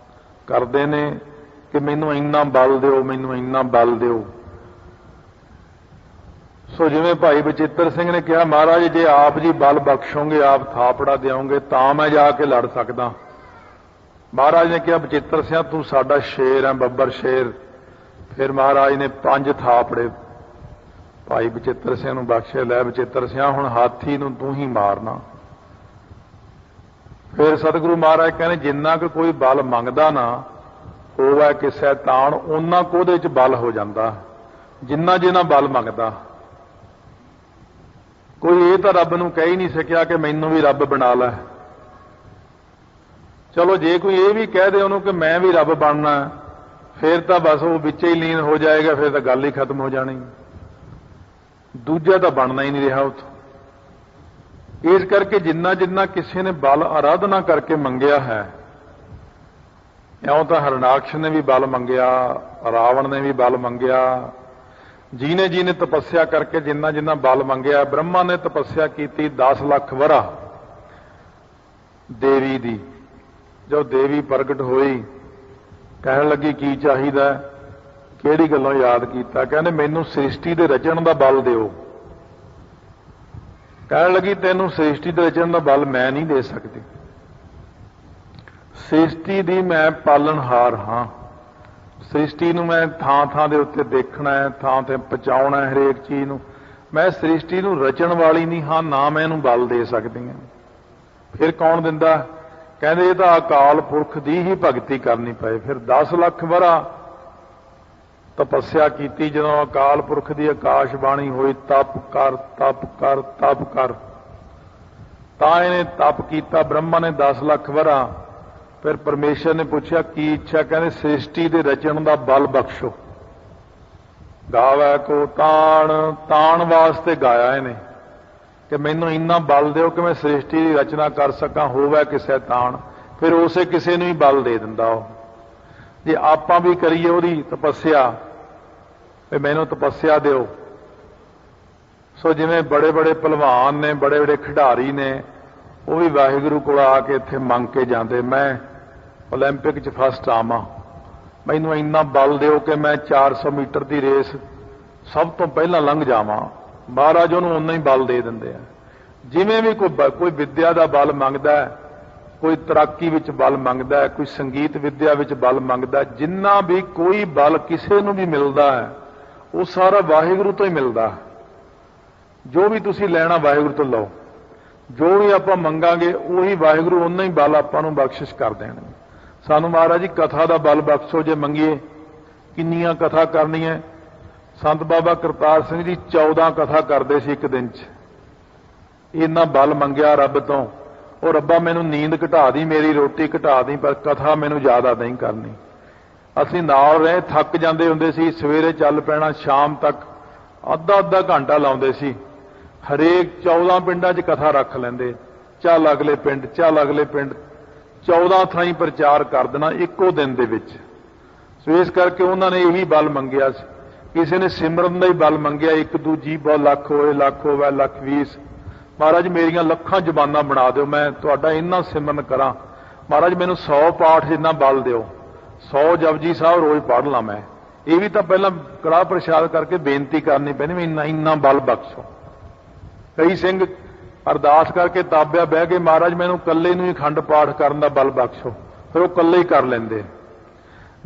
Speaker 1: ਕਰਦੇ ਨੇ ਕਿ ਮੈਨੂੰ ਇੰਨਾ ਬਲ ਦਿਓ, ਮੈਨੂੰ ਇੰਨਾ ਬਲ ਦਿਓ। ਸੋ ਜਿਵੇਂ ਭਾਈ ਬਚਿੱਤਰ ਸਿੰਘ ਨੇ ਕਿਹਾ, ਮਹਾਰਾਜ ਜੇ ਆਪ ਜੀ ਬਲ ਬਖਸ਼ੋਗੇ, ਆਪ ਥਾਪੜਾ ਦਿਓਗੇ ਤਾਂ ਮੈਂ ਜਾ ਕੇ ਲੜ ਸਕਦਾ। ਮਹਾਰਾਜ ਨੇ ਕਿਹਾ ਬਚਿੱਤਰ ਸਿਆਂ ਤੂੰ ਸਾਡਾ ਸ਼ੇਰ ਹੈ, ਬੱਬਰ ਸ਼ੇਰ। ਫਿਰ ਮਹਾਰਾਜ ਨੇ 5 ਥਾਪੜੇ ਭਾਈ ਬਚਿੱਤਰ ਸਿੰਘ ਨੂੰ ਬਖਸ਼ੇ। ਲੈ ਬਚਿੱਤਰ ਸਿਆਂ ਹੁਣ ਹਾਥੀ ਨੂੰ ਤੂੰ ਹੀ ਮਾਰਨਾ। ਫਿਰ ਸਤਿਗੁਰੂ ਮਹਾਰਾਜ ਕਹਿੰਦੇ ਜਿੰਨਾ ਕੁ ਕੋਈ ਬਲ ਮੰਗਦਾ ਨਾ ਹੋਵੇ ਕਿਸੇ ਤਾਣ, ਉਹਨਾਂ ਕੁ ਉਹਦੇ 'ਚ ਬਲ ਹੋ ਜਾਂਦਾ। ਜਿੰਨਾ ਜਿੰਨਾ ਬਲ ਮੰਗਦਾ। ਕੋਈ ਇਹ ਤਾਂ ਰੱਬ ਨੂੰ ਕਹਿ ਹੀ ਨਹੀਂ ਸਕਿਆ ਕਿ ਮੈਨੂੰ ਵੀ ਰੱਬ ਬਣਾ ਲੈ। ਚਲੋ ਜੇ ਕੋਈ ਇਹ ਵੀ ਕਹਿ ਦੇ ਉਹਨੂੰ ਕਿ ਮੈਂ ਵੀ ਰੱਬ ਬਣਨਾ, ਫਿਰ ਤਾਂ ਬਸ ਉਹ ਵਿੱਚ ਹੀ ਲੀਨ ਹੋ ਜਾਏਗਾ, ਫਿਰ ਤਾਂ ਗੱਲ ਹੀ ਖਤਮ ਹੋ ਜਾਣੀ। ਦੂਜਾ ਤਾਂ ਬਣਨਾ ਹੀ ਨਹੀਂ ਰਿਹਾ ਉੱਥੋਂ। ਇਸ ਕਰਕੇ ਜਿੰਨਾ ਜਿੰਨਾ ਕਿਸੇ ਨੇ ਬਲ ਆਰਾਧਨਾ ਕਰਕੇ ਮੰਗਿਆ ਹੈ, ਇਉਂ ਤਾਂ ਹਰਨਾਕਸ਼ ਨੇ ਵੀ ਬਲ ਮੰਗਿਆ, ਰਾਵਣ ਨੇ ਵੀ ਬਲ ਮੰਗਿਆ, ਜਿਹਨੇ ਜਿਹਨੇ ਤਪੱਸਿਆ ਕਰਕੇ ਜਿੰਨਾ ਜਿੰਨਾ ਬਲ ਮੰਗਿਆ। ਬ੍ਰਹਮਾ ਨੇ ਤਪੱਸਿਆ ਕੀਤੀ 10 ਲੱਖ ਵਰਾ ਦੇਵੀ ਦੀ। ਜਦੋਂ ਦੇਵੀ ਪ੍ਰਗਟ ਹੋਈ ਕਹਿਣ ਲੱਗੀ ਕੀ ਚਾਹੀਦਾ, ਕਿਹੜੀ ਗੱਲੋਂ ਯਾਦ ਕੀਤਾ? ਕਹਿੰਦੇ ਮੈਨੂੰ ਸ੍ਰਿਸ਼ਟੀ ਦੇ ਰਚਣ ਦਾ ਬਲ ਦਿਓ। ਕਹਿਣ ਲੱਗੀ ਤੈਨੂੰ ਸ੍ਰਿਸ਼ਟੀ ਦੇ ਰਚਣ ਦਾ ਬਲ ਮੈਂ ਨਹੀਂ ਦੇ ਸਕਦੀ। ਸ੍ਰਿਸ਼ਟੀ ਦੀ ਮੈਂ ਪਾਲਣਹਾਰ ਹਾਂ। ਸ੍ਰਿਸ਼ਟੀ ਨੂੰ ਮੈਂ ਥਾਂ ਥਾਂ ਦੇ ਉੱਤੇ ਦੇਖਣਾ ਹੈ, ਥਾਂ ਤੇ ਪਹੁੰਚਾਉਣਾ ਹੈ ਹਰੇਕ ਚੀਜ਼ ਨੂੰ। ਮੈਂ ਸ੍ਰਿਸ਼ਟੀ ਨੂੰ ਰਚਣ ਵਾਲੀ ਨਹੀਂ ਹਾਂ, ਨਾ ਮੈਂ ਇਹਨੂੰ ਬਲ ਦੇ ਸਕਦੀ ਹਾਂ। ਫਿਰ ਕੌਣ ਦਿੰਦਾ? ਕਹਿੰਦੇ ਇਹ ਤਾਂ ਅਕਾਲ ਪੁਰਖ ਦੀ ਹੀ ਭਗਤੀ ਕਰਨੀ ਪਏ। ਫਿਰ 10 ਲੱਖ ਵਰਾ ਤਪੱਸਿਆ ਕੀਤੀ। ਜਦੋਂ ਅਕਾਲ ਪੁਰਖ ਦੀ ਆਕਾਸ਼ ਬਾਣੀ ਹੋਈ, ਤਪ ਕਰ ਤਪ ਕਰ ਤਪ ਕਰ, ਤਾਂ ਇਹਨੇ ਤਪ ਕੀਤਾ। ਬ੍ਰਹਮਾ ਨੇ 10 ਲੱਖ ਵਰਾ। ਫਿਰ ਪਰਮੇਸ਼ਰ ਨੇ ਪੁੱਛਿਆ ਕੀ ਇੱਛਾ? ਕਹਿੰਦੇ ਸ੍ਰਿਸ਼ਟੀ ਦੇ ਰਚਣ ਦਾ ਬਲ ਬਖਸ਼ੋ। ਗਾਵੈ ਕੋ ਤਾਣ, ਤਾਣ ਵਾਸਤੇ ਗਾਇਆ ਇਹਨੇ ਕਿ ਮੈਨੂੰ ਇੰਨਾ ਬਲ ਦਿਓ ਕਿ ਮੈਂ ਸ੍ਰਿਸ਼ਟੀ ਦੀ ਰਚਨਾ ਕਰ ਸਕਾਂ, ਹੋਵੇ ਕਿਸੇ ਤਾਣ। ਫਿਰ ਉਸੇ ਕਿਸੇ ਨੂੰ ਹੀ ਬਲ ਦੇ ਦਿੰਦਾ ਉਹ। ਜੇ ਆਪਾਂ ਵੀ ਕਰੀਏ ਉਹਦੀ ਤਪੱਸਿਆ, ਵੀ ਮੈਨੂੰ ਤਪੱਸਿਆ ਦਿਓ। ਸੋ ਜਿਵੇਂ ਬੜੇ ਬੜੇ ਪਹਿਲਵਾਨ ਨੇ, ਬੜੇ ਬੜੇ ਖਿਡਾਰੀ ਨੇ, ਉਹ ਵੀ ਵਾਹਿਗੁਰੂ ਕੋਲ ਆ ਕੇ ਇੱਥੇ ਮੰਗ ਕੇ ਜਾਂਦੇ, ਮੈਂ ਓਲੰਪਿਕ 'ਚ ਫਸਟ ਆਵਾਂ, ਮੈਨੂੰ ਇੰਨਾ ਬਲ ਦਿਓ ਕਿ ਮੈਂ 400 ਮੀਟਰ ਦੀ ਰੇਸ ਸਭ ਤੋਂ ਪਹਿਲਾਂ ਲੰਘ ਜਾਵਾਂ। ਮਹਾਰਾਜ ਉਹਨੂੰ ਓਨਾ ਹੀ ਬਲ ਦੇ ਦਿੰਦੇ ਆ। ਜਿਵੇਂ ਵੀ ਕੋਈ ਵਿੱਦਿਆ ਦਾ ਬਲ ਮੰਗਦਾ ਹੈ, ਕੋਈ ਤੈਰਾਕੀ ਵਿੱਚ ਬਲ ਮੰਗਦਾ ਹੈ, ਕੋਈ ਸੰਗੀਤ ਵਿੱਦਿਆ ਵਿੱਚ ਬਲ ਮੰਗਦਾ ਹੈ, ਜਿੰਨਾ ਵੀ ਕੋਈ ਬਲ ਕਿਸੇ ਨੂੰ ਵੀ ਮਿਲਦਾ ਹੈ ਉਹ ਸਾਰਾ ਵਾਹਿਗੁਰੂ ਤੋਂ ਹੀ ਮਿਲਦਾ ਹੈ। ਜੋ ਵੀ ਤੁਸੀਂ ਲੈਣਾ ਵਾਹਿਗੁਰੂ ਤੋਂ ਲਓ। ਜੋ ਵੀ ਆਪਾਂ ਮੰਗਾਂਗੇ ਉਹੀ ਵਾਹਿਗੁਰੂ ਓਨਾ ਹੀ ਬਲ ਆਪਾਂ ਨੂੰ ਬਖਸ਼ਿਸ਼ ਕਰ ਦੇਣਗੇ। ਸਾਨੂੰ ਮਹਾਰਾਜ ਜੀ ਕਥਾ ਦਾ ਬਲ ਬਖਸ਼ੋ ਜੇ ਮੰਗੀਏ। ਕਿੰਨੀਆਂ ਕਥਾ ਕਰਨੀਆਂ? ਸੰਤ ਬਾਬਾ ਕਰਤਾਰ ਸਿੰਘ ਜੀ 14 ਕਥਾ ਕਰਦੇ ਸੀ ਇੱਕ ਦਿਨ 'ਚ। ਇੰਨਾ ਬਲ ਮੰਗਿਆ ਰੱਬ ਤੋਂ, ਉਹ ਰੱਬਾ ਮੈਨੂੰ ਨੀਂਦ ਘਟਾ ਦੀ, ਮੇਰੀ ਰੋਟੀ ਘਟਾ ਦੀ, ਪਰ ਕਥਾ ਮੈਨੂੰ ਜ਼ਿਆਦਾ ਨਹੀਂ ਕਰਨੀ। ਅਸੀਂ ਨਾਲ ਰਹੇ, ਥੱਕ ਜਾਂਦੇ ਹੁੰਦੇ ਸੀ, ਸਵੇਰੇ ਚੱਲ ਪੈਣਾ, ਸ਼ਾਮ ਤੱਕ ਅੱਧਾ ਘੰਟਾ ਲਾਉਂਦੇ ਸੀ। ਹਰੇਕ 14 ਪਿੰਡਾਂ 'ਚ ਕਥਾ ਰੱਖ ਲੈਂਦੇ, ਚੱਲ ਅਗਲੇ ਪਿੰਡ, ਚੱਲ ਅਗਲੇ ਪਿੰਡ, 14 ਥਾਈਂ ਪ੍ਰਚਾਰ ਕਰ ਦੇਣਾ ਇੱਕੋ ਦਿਨ ਦੇ ਵਿੱਚ। ਸੋ ਇਸ ਕਰਕੇ ਉਹਨਾਂ ਨੇ ਇਹੀ ਬਲ ਮੰਗਿਆ ਸੀ। ਕਿਸੇ ਨੇ ਸਿਮਰਨ ਦਾ ਹੀ ਬਲ ਮੰਗਿਆ, ਇੱਕ ਦੂਜੀ ਬਹੁਤ ਲੱਖ ਹੋਏ, ਲੱਖ ਹੋਵੇ, ਲੱਖ 20। ਮਹਾਰਾਜ ਮੇਰੀਆਂ ਲੱਖਾਂ ਜ਼ਬਾਨਾਂ ਬਣਾ ਦਿਓ, ਮੈਂ ਤੁਹਾਡਾ ਇੰਨਾ ਸਿਮਰਨ ਕਰਾਂ। ਮਹਾਰਾਜ ਮੈਨੂੰ 100 ਪਾਠ ਜਿੰਨਾ ਬਲ ਦਿਓ, 100 ਜਪਜੀ ਸਾਹਿਬ ਰੋਜ਼ ਪੜ੍ਹ ਲਾਂ ਮੈਂ। ਇਹ ਵੀ ਤਾਂ ਪਹਿਲਾਂ ਕੜਾਹ ਪ੍ਰਸ਼ਾਦ ਕਰਕੇ ਬੇਨਤੀ ਕਰਨੀ ਪੈਣੀ, ਵੀ ਇੰਨਾ ਬਲ ਬਖਸ਼ੋ। ਕਈ ਸਿੰਘ ਅਰਦਾਸ ਕਰਕੇ ਤਾਬਿਆ ਬਹਿ ਕੇ, ਮਹਾਰਾਜ ਮੈਨੂੰ ਇਕੱਲੇ ਨੂੰ ਹੀ ਅਖੰਡ ਪਾਠ ਕਰਨ ਦਾ ਬਲ ਬਖਸ਼ੋ। ਫਿਰ ਉਹ ਇਕੱਲੇ ਹੀ ਕਰ ਲੈਂਦੇ।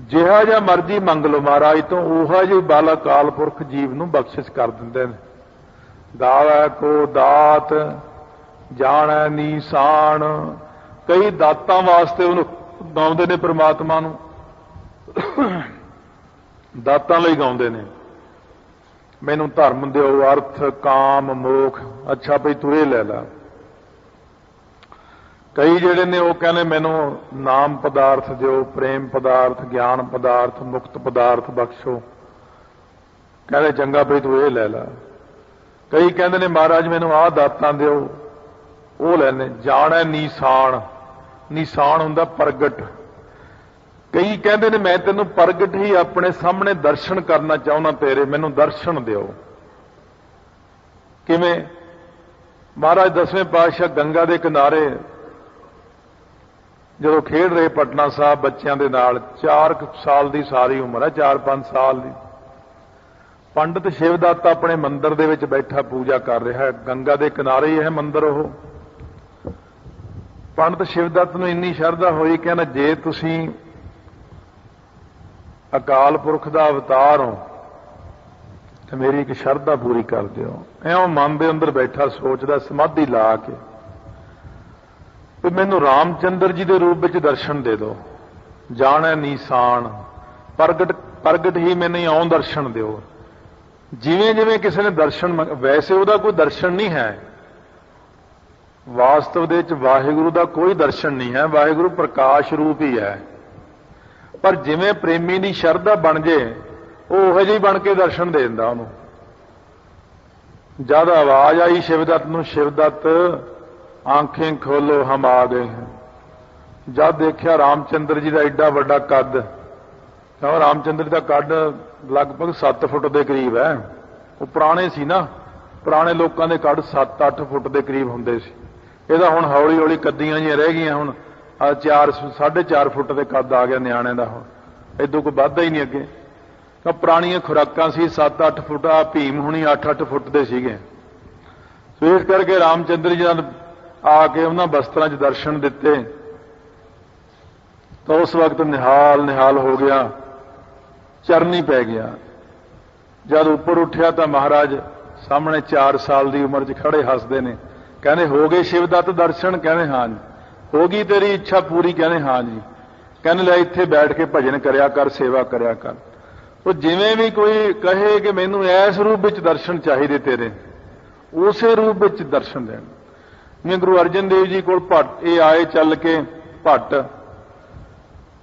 Speaker 1: ਜਿਹਾ ਜਿਹਾ ਮਰਜ਼ੀ ਮੰਗ ਲਓ ਮਹਾਰਾਜ ਤੋਂ, ਉਹੋ ਜਿਹੀ ਬਲ ਅਕਾਲ ਪੁਰਖ ਜੀਵ ਨੂੰ ਬਖਸ਼ਿਸ਼ ਕਰ ਦਿੰਦੇ ਨੇ। ਗਾਵੈ ਕੋ ਦਾਤ, ਜਾਣੈ ਨੀਸਾਨ। ਕਈ ਦਾਤਾਂ ਵਾਸਤੇ ਉਹਨੂੰ ਗਾਉਂਦੇ ਨੇ, ਪ੍ਰਮਾਤਮਾ ਨੂੰ ਦਾਤਾਂ ਲਈ ਗਾਉਂਦੇ ਨੇ। ਮੈਨੂੰ ਧਰਮ ਦਿਓ, ਅਰਥ, ਕਾਮ, ਮੋਖ। ਅੱਛਾ ਭਈ ਤੂੰ ਇਹ ਲੈ ਲੈ। ਕਈ ਜਿਹੜੇ ਨੇ ਉਹ ਕਹਿੰਦੇ ਮੈਨੂੰ ਨਾਮ ਪਦਾਰਥ ਦਿਓ, ਪ੍ਰੇਮ ਪਦਾਰਥ, ਗਿਆਨ ਪਦਾਰਥ, ਮੁਕਤ ਪਦਾਰਥ ਬਖਸ਼ੋ। ਕਹਿੰਦੇ ਚੰਗਾ ਭਈ ਤੂੰ ਇਹ ਲੈ ਲੈ। ਕਈ ਕਹਿੰਦੇ ਨੇ ਮਹਾਰਾਜ ਮੈਨੂੰ ਆਹ ਦਾਤਾਂ ਦਿਓ, ਉਹ ਲੈਣੇ। ਜਾਣੈ ਨੀਸਾਨ, ਨੀਸਾਨ ਹੁੰਦਾ ਪ੍ਰਗਟ। ਕਈ ਕਹਿੰਦੇ ਨੇ ਮੈਂ ਤੈਨੂੰ ਪ੍ਰਗਟ ਹੀ ਆਪਣੇ ਸਾਹਮਣੇ ਦਰਸ਼ਨ ਕਰਨਾ ਚਾਹੁੰਦਾ ਤੇਰੇ, ਮੈਨੂੰ ਦਰਸ਼ਨ ਦਿਓ। ਕਿਵੇਂ? ਮਹਾਰਾਜ 10ਵੇਂ ਪਾਤਸ਼ਾਹ ਗੰਗਾ ਦੇ ਕਿਨਾਰੇ ਜਦੋਂ ਖੇਡ ਰਹੇ ਪਟਨਾ ਸਾਹਿਬ ਬੱਚਿਆਂ ਦੇ ਨਾਲ, 4 ਸਾਲ ਦੀ ਸਾਰੀ ਉਮਰ ਹੈ, 4-5 ਸਾਲ ਦੀ। ਪੰਡਤ ਸ਼ਿਵਦੱਤ ਆਪਣੇ ਮੰਦਿਰ ਦੇ ਵਿੱਚ ਬੈਠਾ ਪੂਜਾ ਕਰ ਰਿਹਾ ਹੈ, ਗੰਗਾ ਦੇ ਕਿਨਾਰੇ ਹੀ ਹੈ ਮੰਦਿਰ ਉਹ। ਪੰਡਤ ਸ਼ਿਵਦੱਤ ਨੂੰ ਇੰਨੀ ਸ਼ਰਧਾ ਹੋਈ, ਕਹਿੰਦਾ ਜੇ ਤੁਸੀਂ ਅਕਾਲ ਪੁਰਖ ਦਾ ਅਵਤਾਰ ਹੋ ਤੇ ਮੇਰੀ ਇੱਕ ਸ਼ਰਧਾ ਪੂਰੀ ਕਰ ਦਿਓ। ਐਉਂ ਮਨ ਦੇ ਅੰਦਰ ਬੈਠਾ ਸੋਚਦਾ, ਸਮਾਧੀ ਲਾ ਕੇ, ਵੀ ਮੈਨੂੰ ਰਾਮਚੰਦਰ ਜੀ ਦੇ ਰੂਪ ਵਿੱਚ ਦਰਸ਼ਨ ਦੇ ਦਿਓ। ਜਾਣੈ ਨੀਸਾਨ, ਪ੍ਰਗਟ ਹੀ ਮੈਨੂੰ ਇਉਂ ਦਰਸ਼ਨ ਦਿਓ। ਜਿਵੇਂ ਜਿਵੇਂ ਕਿਸੇ ਨੇ ਦਰਸ਼ਨ, ਵੈਸੇ ਉਹਦਾ ਕੋਈ ਦਰਸ਼ਨ ਨਹੀਂ ਹੈ, ਵਾਸਤਵ ਦੇ ਵਿੱਚ ਵਾਹਿਗੁਰੂ ਦਾ ਕੋਈ ਦਰਸ਼ਨ ਨਹੀਂ ਹੈ, ਵਾਹਿਗੁਰੂ ਪ੍ਰਕਾਸ਼ ਰੂਪ ਹੀ ਹੈ। ਪਰ ਜਿਵੇਂ ਪ੍ਰੇਮੀ ਦੀ ਸ਼ਰਧਾ ਬਣ ਜੇ, ਉਹ ਉਹੋ ਜਿਹੀ ਬਣ ਕੇ ਦਰਸ਼ਨ ਦੇ ਦਿੰਦਾ ਉਹਨੂੰ। ਜਦ ਆਵਾਜ਼ ਆਈ ਸ਼ਿਵਦੱਤ ਨੂੰ, ਸ਼ਿਵਦੱਤ ਆਂਖੇਂ ਖੋਲੋ ਹਮ ਆ ਗਏ हैं। ਜਦ ਦੇਖਿਆ ਰਾਮਚੰਦਰ ਜੀ ਦਾ ਐਡਾ ਵੱਡਾ ਕੱਦ, ਕਿਉਂ ਰਾਮਚੰਦਰ ਦਾ ਕੱਦ ਲਗਭਗ 7 ਫੁੱਟ ਦੇ ਕਰੀਬ ਹੈ। ਉਹ ਪੁਰਾਣੇ ਸੀ ਨਾ, ਪੁਰਾਣੇ ਲੋਕਾਂ ਦੇ ਕੱਦ 7-8 ਫੁੱਟ ਦੇ ਕਰੀਬ ਹੁੰਦੇ ਸੀ। ਇਹਦਾ ਹੁਣ ਹੌਲੀ ਹੌਲੀ ਕੱਦੀਆਂ ਜਿਹੀਆਂ ਰਹਿ ਗਈਆਂ, ਹੁਣ 4-4.5 ਫੁੱਟ ਦੇ ਕੱਦ ਆ ਗਿਆ ਨਿਆਣੇ ਦਾ। ਹੁਣ ਇਦੋਂ ਕੋਈ ਵੱਧਦਾ ਹੀ ਨਹੀਂ ਅੱਗੇ। ਤਾਂ ਪੁਰਾਣੀਆਂ ਖੁਰਾਕਾਂ ਸੀ 7-8 ਫੁੱਟ, ਆ ਭੀਮ ਹੁਣੀ 8-8 ਫੁੱਟ ਦੇ ਸੀਗੇ। ਸੋ ਇਸ ਕਰਕੇ ਰਾਮਚੰਦਰ ਜੀ ਜਦ ਆ ਕੇ ਉਹਨਾਂ ਬਸਤਰਾਂ 'ਚ ਦਰਸ਼ਨ ਦਿੱਤੇ ਤਾਂ ਉਸ ਵਕਤ ਨਿਹਾਲ ਹੋ ਗਿਆ, ਚਰਨੀ ਪੈ ਗਿਆ। ਜਦ ਉੱਪਰ ਉੱਠਿਆ ਤਾਂ ਮਹਾਰਾਜ ਸਾਹਮਣੇ 4 ਸਾਲ ਦੀ ਉਮਰ 'ਚ ਖੜੇ ਹੱਸਦੇ ਨੇ। ਕਹਿੰਦੇ ਹੋ ਗਏ ਸ਼ਿਵਦੱਤ ਦਰਸ਼ਨ? ਕਹਿੰਦੇ ਹਾਂ ਜੀ। ਹੋ ਗਈ ਤੇਰੀ ਇੱਛਾ ਪੂਰੀ? ਕਹਿੰਦੇ ਹਾਂ ਜੀ। ਕਹਿੰਦੇ ਲੈ ਇੱਥੇ ਬੈਠ ਕੇ ਭਜਨ ਕਰਿਆ ਕਰ, ਸੇਵਾ ਕਰਿਆ ਕਰ। ਉਹ ਜਿਵੇਂ ਵੀ ਕੋਈ ਕਹੇ ਕਿ ਮੈਨੂੰ ਇਸ ਰੂਪ ਵਿੱਚ ਦਰਸ਼ਨ ਚਾਹੀਦੇ ਤੇਰੇ, ਉਸੇ ਰੂਪ ਵਿੱਚ ਦਰਸ਼ਨ ਦੇਣ। ਜਿਵੇਂ ਗੁਰੂ ਅਰਜਨ ਦੇਵ ਜੀ ਕੋਲ ਭੱਟ ਇਹ ਆਏ ਚੱਲ ਕੇ ਭੱਟ,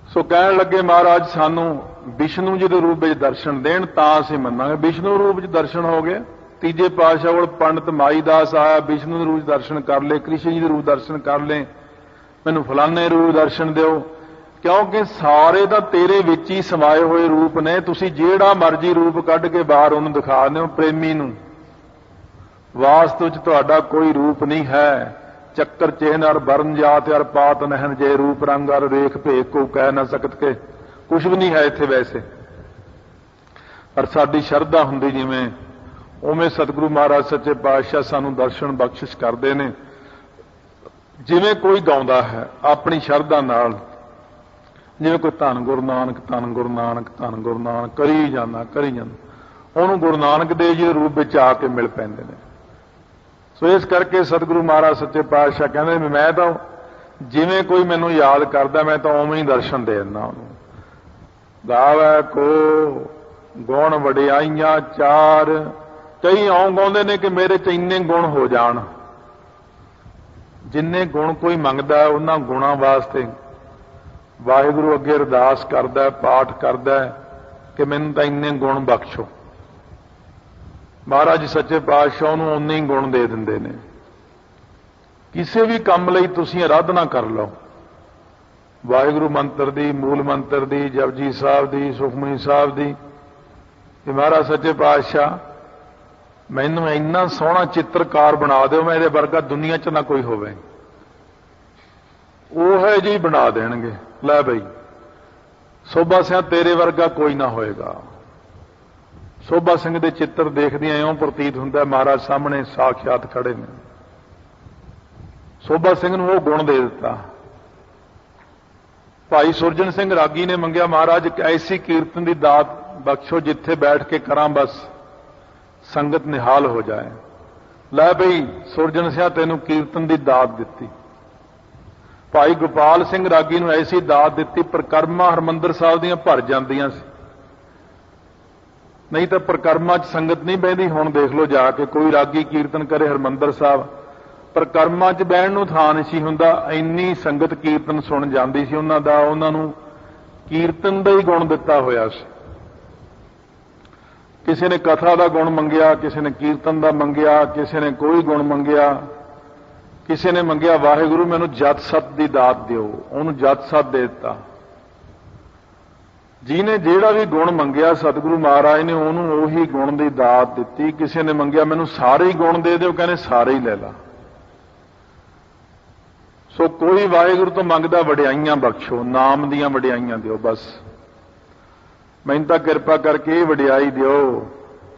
Speaker 1: ਸੋ ਕਹਿਣ ਲੱਗੇ ਮਹਾਰਾਜ ਸਾਨੂੰ ਵਿਸ਼ਨੂੰ ਜੀ ਦੇ ਰੂਪ ਵਿੱਚ ਦਰਸ਼ਨ ਦੇਣ ਤਾਂ ਅਸੀਂ ਮੰਨਾਂਗੇ। ਵਿਸ਼ਨੂੰ ਰੂਪ ਵਿੱਚ ਦਰਸ਼ਨ ਹੋ ਗਏ। ਤੀਜੇ ਪਾਤਸ਼ਾਹ ਕੋਲ ਪੰਡਤ ਮਾਈ ਦਾਸ ਆਇਆ, ਵਿਸ਼ਨੂੰ ਦੇ ਰੂਪ ਦਰਸ਼ਨ ਕਰ ਲਏ, ਕ੍ਰਿਸ਼ਨ ਜੀ ਦੇ ਰੂਪ ਦਰਸ਼ਨ ਕਰ ਲਏ, ਮੈਨੂੰ ਫਲਾਣੇ ਰੂਪ ਦਰਸ਼ਨ ਦਿਓ, ਕਿਉਂਕਿ ਸਾਰੇ ਤਾਂ ਤੇਰੇ ਵਿੱਚ ਹੀ ਸਮਾਏ ਹੋਏ ਰੂਪ ਨੇ। ਤੁਸੀਂ ਜਿਹੜਾ ਮਰਜ਼ੀ ਰੂਪ ਕੱਢ ਕੇ ਬਾਹਰ ਉਹਨੂੰ ਦਿਖਾ ਦਿਓ ਪ੍ਰੇਮੀ ਨੂੰ, ਵਾਸਤਵ ਚ ਤੁਹਾਡਾ ਕੋਈ ਰੂਪ ਨਹੀਂ ਹੈ। ਚੱਕਰ ਚਿਹਨ ਅਰ ਬਰਨ ਜਾਤ ਅਰ ਪਾਤ ਨਹਿਨ, ਜੇ ਰੂਪ ਰੰਗ ਅਰ ਰੇਖ ਭੇਖ ਕੋ ਕਹਿ ਨਾ ਸਕਤ ਕੇ, ਕੁਛ ਵੀ ਨਹੀਂ ਹੈ ਇੱਥੇ ਵੈਸੇ। ਪਰ ਸਾਡੀ ਸ਼ਰਧਾ ਹੁੰਦੀ ਜਿਵੇਂ ਉਵੇਂ ਸਤਿਗੁਰੂ ਮਹਾਰਾਜ ਸੱਚੇ ਪਾਤਸ਼ਾਹ ਸਾਨੂੰ ਦਰਸ਼ਨ ਬਖਸ਼ਿਸ਼ ਕਰਦੇ ਨੇ। ਜਿਵੇਂ ਕੋਈ ਗਾਉਂਦਾ ਹੈ ਆਪਣੀ ਸ਼ਰਧਾ ਨਾਲ, ਜਿਵੇਂ ਕੋਈ ਧੰਨ ਗੁਰੂ ਨਾਨਕ ਧੰਨ ਗੁਰੂ ਨਾਨਕ ਧੰਨ ਗੁਰੂ ਨਾਨਕ ਕਰੀ ਜਾਂਦਾ, ਉਹਨੂੰ ਗੁਰੂ ਨਾਨਕ ਦੇਵ ਜੀ ਦੇ ਰੂਪ ਵਿੱਚ ਆ ਕੇ ਮਿਲ ਪੈਂਦੇ ਨੇ। ਸੋ ਇਸ ਕਰਕੇ ਸਤਿਗੁਰੂ ਮਹਾਰਾਜ ਸੱਚੇ ਪਾਤਸ਼ਾਹ ਕਹਿੰਦੇ ਵੀ ਮੈਂ ਤਾਂ ਜਿਵੇਂ ਕੋਈ ਮੈਨੂੰ ਯਾਦ ਕਰਦਾ ਮੈਂ ਤਾਂ ਉਵੇਂ ਹੀ ਦਰਸ਼ਨ ਦੇ ਦਿੰਦਾ ਉਹਨੂੰ। ਗਾਵੈ ਕੋ ਗੁਣ ਵਡਿਆਈਆਂ ਚਾਰ, ਕਈ ਆਉਂ ਗਾਉਂਦੇ ਨੇ ਕਿ ਮੇਰੇ ਚ ਇੰਨੇ ਗੁਣ ਹੋ ਜਾਣ। ਜਿੰਨੇ ਗੁਣ ਕੋਈ ਮੰਗਦਾ ਉਹਨਾਂ ਗੁਣਾਂ ਵਾਸਤੇ ਵਾਹਿਗੁਰੂ ਅੱਗੇ ਅਰਦਾਸ ਕਰਦਾ, ਪਾਠ ਕਰਦਾ ਕਿ ਮੈਨੂੰ ਤਾਂ ਇੰਨੇ ਗੁਣ ਬਖਸ਼ੋ। ਮਹਾਰਾਜ ਸੱਚੇ ਪਾਤਸ਼ਾਹ ਨੂੰ ਉਨੇ ਹੀ ਗੁਣ ਦੇ ਦਿੰਦੇ ਨੇ। ਕਿਸੇ ਵੀ ਕੰਮ ਲਈ ਤੁਸੀਂ ਅਰਾਧਨਾ ਕਰ ਲਓ, ਵਾਹਿਗੁਰੂ ਮੰਤਰ ਦੀ, ਮੂਲ ਮੰਤਰ ਦੀ, ਜਪਜੀ ਸਾਹਿਬ ਦੀ, ਸੁਖਮਨੀ ਸਾਹਿਬ ਦੀ, ਕਿ ਮਹਾਰਾਜ ਸੱਚੇ ਪਾਤਸ਼ਾਹ ਮੈਨੂੰ ਇੰਨਾ ਸੋਹਣਾ ਚਿੱਤਰਕਾਰ ਬਣਾ ਦਿਓ, ਮੈਂ ਇਹਦੇ ਵਰਗਾ ਦੁਨੀਆ 'ਚ ਨਾ ਕੋਈ ਹੋਵੇ। ਉਹ ਹੈ ਜੀ ਬਣਾ ਦੇਣਗੇ। ਲੈ ਬਈ ਸੋਭਾ ਸਿੰਘ ਤੇਰੇ ਵਰਗਾ ਕੋਈ ਨਾ ਹੋਏਗਾ। ਸੋਭਾ ਸਿੰਘ ਦੇ ਚਿੱਤਰ ਦੇਖਦਿਆਂ ਇਉਂ ਪ੍ਰਤੀਤ ਹੁੰਦਾ ਮਹਾਰਾਜ ਸਾਹਮਣੇ ਸਾਖਿਆਤ ਖੜੇ ਨੇ। ਸੋਭਾ ਸਿੰਘ ਨੂੰ ਉਹ ਗੁਣ ਦੇ ਦਿੱਤਾ। ਭਾਈ ਸੁਰਜਨ ਸਿੰਘ ਰਾਗੀ ਨੇ ਮੰਗਿਆ, ਮਹਾਰਾਜ ਇੱਕ ਐਸੀ ਕੀਰਤਨ ਦੀ ਦਾਤ ਬਖਸ਼ੋ ਜਿੱਥੇ ਬੈਠ ਕੇ ਕਰਾਂ ਬਸ ਸੰਗਤ ਨਿਹਾਲ ਹੋ ਜਾਏ। ਲੈ ਬਈ ਸੁਰਜਨ ਸਿੰਘ ਤੈਨੂੰ ਕੀਰਤਨ ਦੀ ਦਾਤ ਦਿੱਤੀ। ਭਾਈ ਗੋਪਾਲ ਸਿੰਘ ਰਾਗੀ ਨੂੰ ਐਸੀ ਦਾਤ ਦਿੱਤੀ, ਪ੍ਰਕਰਮਾ ਹਰਮੰਦਰ ਸਾਹਿਬ ਦੀਆਂ ਭਰ ਜਾਂਦੀਆਂ ਸੀ। ਨਹੀਂ ਤਾਂ ਪ੍ਰਕਰਮਾ 'ਚ ਸੰਗਤ ਨਹੀਂ ਬਹਿੰਦੀ। ਹੁਣ ਦੇਖ ਲਓ ਜਾ ਕੇ ਕੋਈ ਰਾਗੀ ਕੀਰਤਨ ਕਰੇ ਹਰਮੰਦਰ ਸਾਹਿਬ, ਪ੍ਰਕਰਮਾ 'ਚ ਬਹਿਣ ਨੂੰ ਥਾਂ ਨਹੀਂ ਸੀ ਹੁੰਦਾ। ਇੰਨੀ ਸੰਗਤ ਕੀਰਤਨ ਸੁਣ ਜਾਂਦੀ ਸੀ ਉਹਨਾਂ ਦਾ। ਉਹਨਾਂ ਨੂੰ ਕੀਰਤਨ ਦਾ ਹੀ ਗੁਣ ਦਿੱਤਾ ਹੋਇਆ ਸੀ। ਕਿਸੇ ਨੇ ਕਥਾ ਦਾ ਗੁਣ ਮੰਗਿਆ, ਕਿਸੇ ਨੇ ਕੀਰਤਨ ਦਾ ਮੰਗਿਆ, ਕਿਸੇ ਨੇ ਕੋਈ ਗੁਣ ਮੰਗਿਆ, ਕਿਸੇ ਨੇ ਮੰਗਿਆ ਵਾਹਿਗੁਰੂ ਮੈਨੂੰ ਜਤ ਸਤ ਦੀ ਦਾਤ ਦਿਓ, ਉਹਨੂੰ ਜਤ ਸਤ ਦੇ ਦਿੱਤਾ। ਜਿਹਨੇ ਜਿਹੜਾ ਵੀ ਗੁਣ ਮੰਗਿਆ ਸਤਿਗੁਰੂ ਮਹਾਰਾਜ ਨੇ ਉਹਨੂੰ ਉਹੀ ਗੁਣ ਦੀ ਦਾਤ ਦਿੱਤੀ। ਕਿਸੇ ਨੇ ਮੰਗਿਆ ਮੈਨੂੰ ਸਾਰੇ ਹੀ ਗੁਣ ਦੇ ਦਿਓ, ਕਹਿੰਦੇ ਸਾਰੇ ਹੀ ਲੈ ਲਾ। ਸੋ ਕੋਈ ਵਾਹਿਗੁਰੂ ਤੋਂ ਮੰਗਦਾ ਵਡਿਆਈਆਂ ਬਖਸ਼ੋ, ਨਾਮ ਦੀਆਂ ਵਡਿਆਈਆਂ ਦਿਓ। ਬਸ ਮੈਨੂੰ ਤਾਂ ਕਿਰਪਾ ਕਰਕੇ ਇਹ ਵਡਿਆਈ ਦਿਓ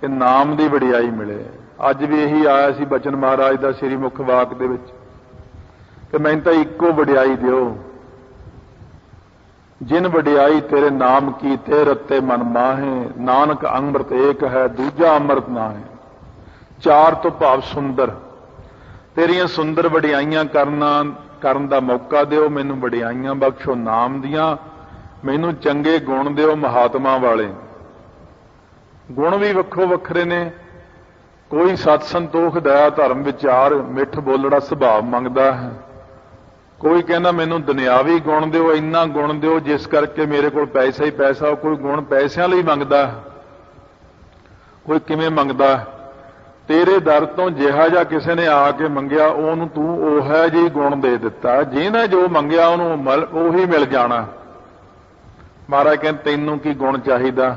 Speaker 1: ਕਿ ਨਾਮ ਦੀ ਵਡਿਆਈ ਮਿਲੇ। ਅੱਜ ਵੀ ਇਹੀ ਆਇਆ ਸੀ ਬਚਨ ਮਹਾਰਾਜ ਦਾ ਸ੍ਰੀ ਮੁਖ ਵਾਕ ਦੇ ਵਿੱਚ ਕਿ ਮੈਨੂੰ ਤਾਂ ਇੱਕੋ ਵਡਿਆਈ ਦਿਓ, ਜਿਨ ਵਡਿਆਈ ਤੇਰੇ ਨਾਮ ਕੀ ਤੇ ਰਤੇ ਮਨ ਮਾਹੇ, ਨਾਨਕ ਅੰਮ੍ਰਿਤ ਏਕ ਹੈ ਦੂਜਾ ਅੰਮ੍ਰਿਤ ਨਾਹੀ। ਚਾਰ ਤੋਂ ਭਾਵ ਸੁੰਦਰ, ਤੇਰੀਆਂ ਸੁੰਦਰ ਵਡਿਆਈਆਂ ਕਰਨ ਦਾ ਮੌਕਾ ਦਿਓ। ਮੈਨੂੰ ਵਡਿਆਈਆਂ ਬਖਸ਼ੋ ਨਾਮ ਦੀਆਂ, ਮੈਨੂੰ ਚੰਗੇ ਗੁਣ ਦਿਓ ਮਹਾਤਮਾ ਵਾਲੇ। ਗੁਣ ਵੀ ਵੱਖੋ ਵੱਖਰੇ ਨੇ। ਕੋਈ ਸਤ ਸੰਤੋਖ ਦਇਆ ਧਰਮ ਵਿਚਾਰ ਮਿੱਠ ਬੋਲੜਾ ਸੁਭਾਅ ਮੰਗਦਾ ਹੈ। ਕੋਈ ਕਹਿੰਦਾ ਮੈਨੂੰ ਦੁਨਿਆਵੀ ਗੁਣ ਦਿਓ, ਇੰਨਾ ਗੁਣ ਦਿਓ ਜਿਸ ਕਰਕੇ ਮੇਰੇ ਕੋਲ ਪੈਸਾ ਹੀ ਪੈਸਾ। ਕੋਈ ਗੁਣ ਪੈਸਿਆਂ ਲਈ ਮੰਗਦਾ, ਕੋਈ ਕਿਵੇਂ ਮੰਗਦਾ। ਤੇਰੇ ਦਰ ਤੋਂ ਜਿਹਾ ਜਿਹਾ ਕਿਸੇ ਨੇ ਆ ਕੇ ਮੰਗਿਆ ਉਹਨੂੰ ਤੂੰ ਉਹ ਹੈ ਜੀ ਗੁਣ ਦੇ ਦਿੱਤਾ। ਜਿਹਨੇ ਜੋ ਮੰਗਿਆ ਉਹਨੂੰ ਉਹੀ ਮਿਲ ਜਾਣਾ। ਮਹਾਰਾਜ ਕਹਿੰਦੇ ਤੈਨੂੰ ਕੀ ਗੁਣ ਚਾਹੀਦਾ?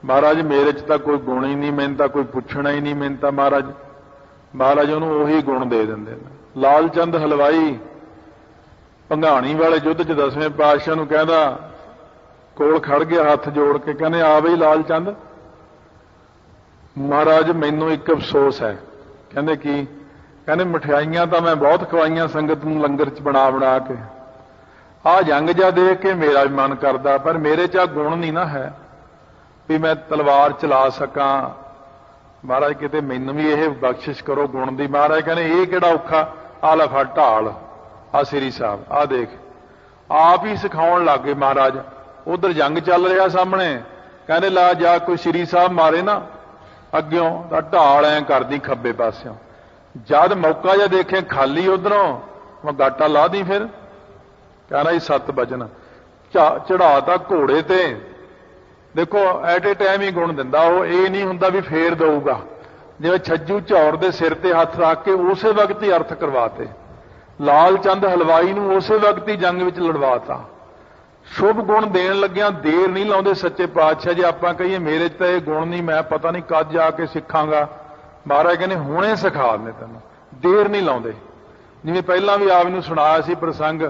Speaker 1: ਮਹਾਰਾਜ ਮੇਰੇ 'ਚ ਤਾਂ ਕੋਈ ਗੁਣ ਹੀ ਨਹੀਂ, ਮੈਨੂੰ ਤਾਂ ਕੋਈ ਪੁੱਛਣਾ ਹੀ ਨਹੀਂ। ਮੈਨੂੰ ਤਾਂ ਮਹਾਰਾਜ ਉਹਨੂੰ ਉਹੀ ਗੁਣ ਦੇ ਦਿੰਦੇ ਨੇ। ਲਾਲ ਚੰਦ ਹਲਵਾਈ ਭੰਗਾਣੀ ਵਾਲੇ ਯੁੱਧ 'ਚ 10ਵੇਂ ਪਾਤਸ਼ਾਹ ਨੂੰ ਕਹਿੰਦਾ, ਕੋਲ ਖੜ ਗਿਆ ਹੱਥ ਜੋੜ ਕੇ, ਕਹਿੰਦੇ ਆ ਬਈ ਲਾਲ ਚੰਦ, ਮਹਾਰਾਜ ਮੈਨੂੰ ਇੱਕ ਅਫਸੋਸ ਹੈ। ਕਹਿੰਦੇ ਕੀ? ਕਹਿੰਦੇ ਮਠਿਆਈਆਂ ਤਾਂ ਮੈਂ ਬਹੁਤ ਖਵਾਈਆਂ ਸੰਗਤ ਨੂੰ ਲੰਗਰ 'ਚ ਬਣਾ ਬਣਾ ਕੇ, ਆਹ ਜੰਗ ਜਾ ਦੇਖ ਕੇ ਮੇਰਾ ਵੀ ਮਨ ਕਰਦਾ, ਪਰ ਮੇਰੇ 'ਚ ਆ ਗੁਣ ਨਹੀਂ ਨਾ ਹੈ ਵੀ ਮੈਂ ਤਲਵਾਰ ਚਲਾ ਸਕਾਂ। ਮਹਾਰਾਜ ਕਿਤੇ ਮੈਨੂੰ ਵੀ ਇਹ ਬਖਸ਼ਿਸ਼ ਕਰੋ ਗੁਣ ਦੀ। ਮਹਾਰਾਜ ਕਹਿੰਦੇ ਇਹ ਕਿਹੜਾ ਔਖਾ, ਆ ਲੈ ਫੜ ਢਾਲ, ਆ ਸ੍ਰੀ ਸਾਹਿਬ ਆ ਦੇਖ। ਆਪ ਹੀ ਸਿਖਾਉਣ ਲੱਗ ਗਏ ਮਹਾਰਾਜ। ਉਧਰ ਜੰਗ ਚੱਲ ਰਿਹਾ ਸਾਹਮਣੇ, कहने ला जा कोई श्री साहब मारे ना अग्यों तो ढाल ऐ करदी खब्बे पासियों, जद मौका जा देखे खाली उधरों मैं गाटा ला दी। फिर कहना जी 7 वजन चढ़ाता घोड़े ते। देखो एट ए टाइम ही गुण दिंदा वो, ये नहीं हुंदा भी फेर दऊगा। जिवें छज्जू झौर दे सिर ते हथ रख के उसे वक्त ही अर्थ करवाते, लाल चंद हलवाई नूं उसे वक्त ही जंग विच लड़वाता। शुभ गुण देण लग्गियां देर नहीं लाउंदे सच्चे पातशाह। जे आपां कहीए मेरे च तां ये गुण नहीं, मैं पता नहीं कद जाके सिखांगा, महाराज कहने हुणे सिखा दिंदे तैनूं, देर नहीं लाउंदे। जिवें पहिलां भी आप नूं सुणाया सी प्रसंग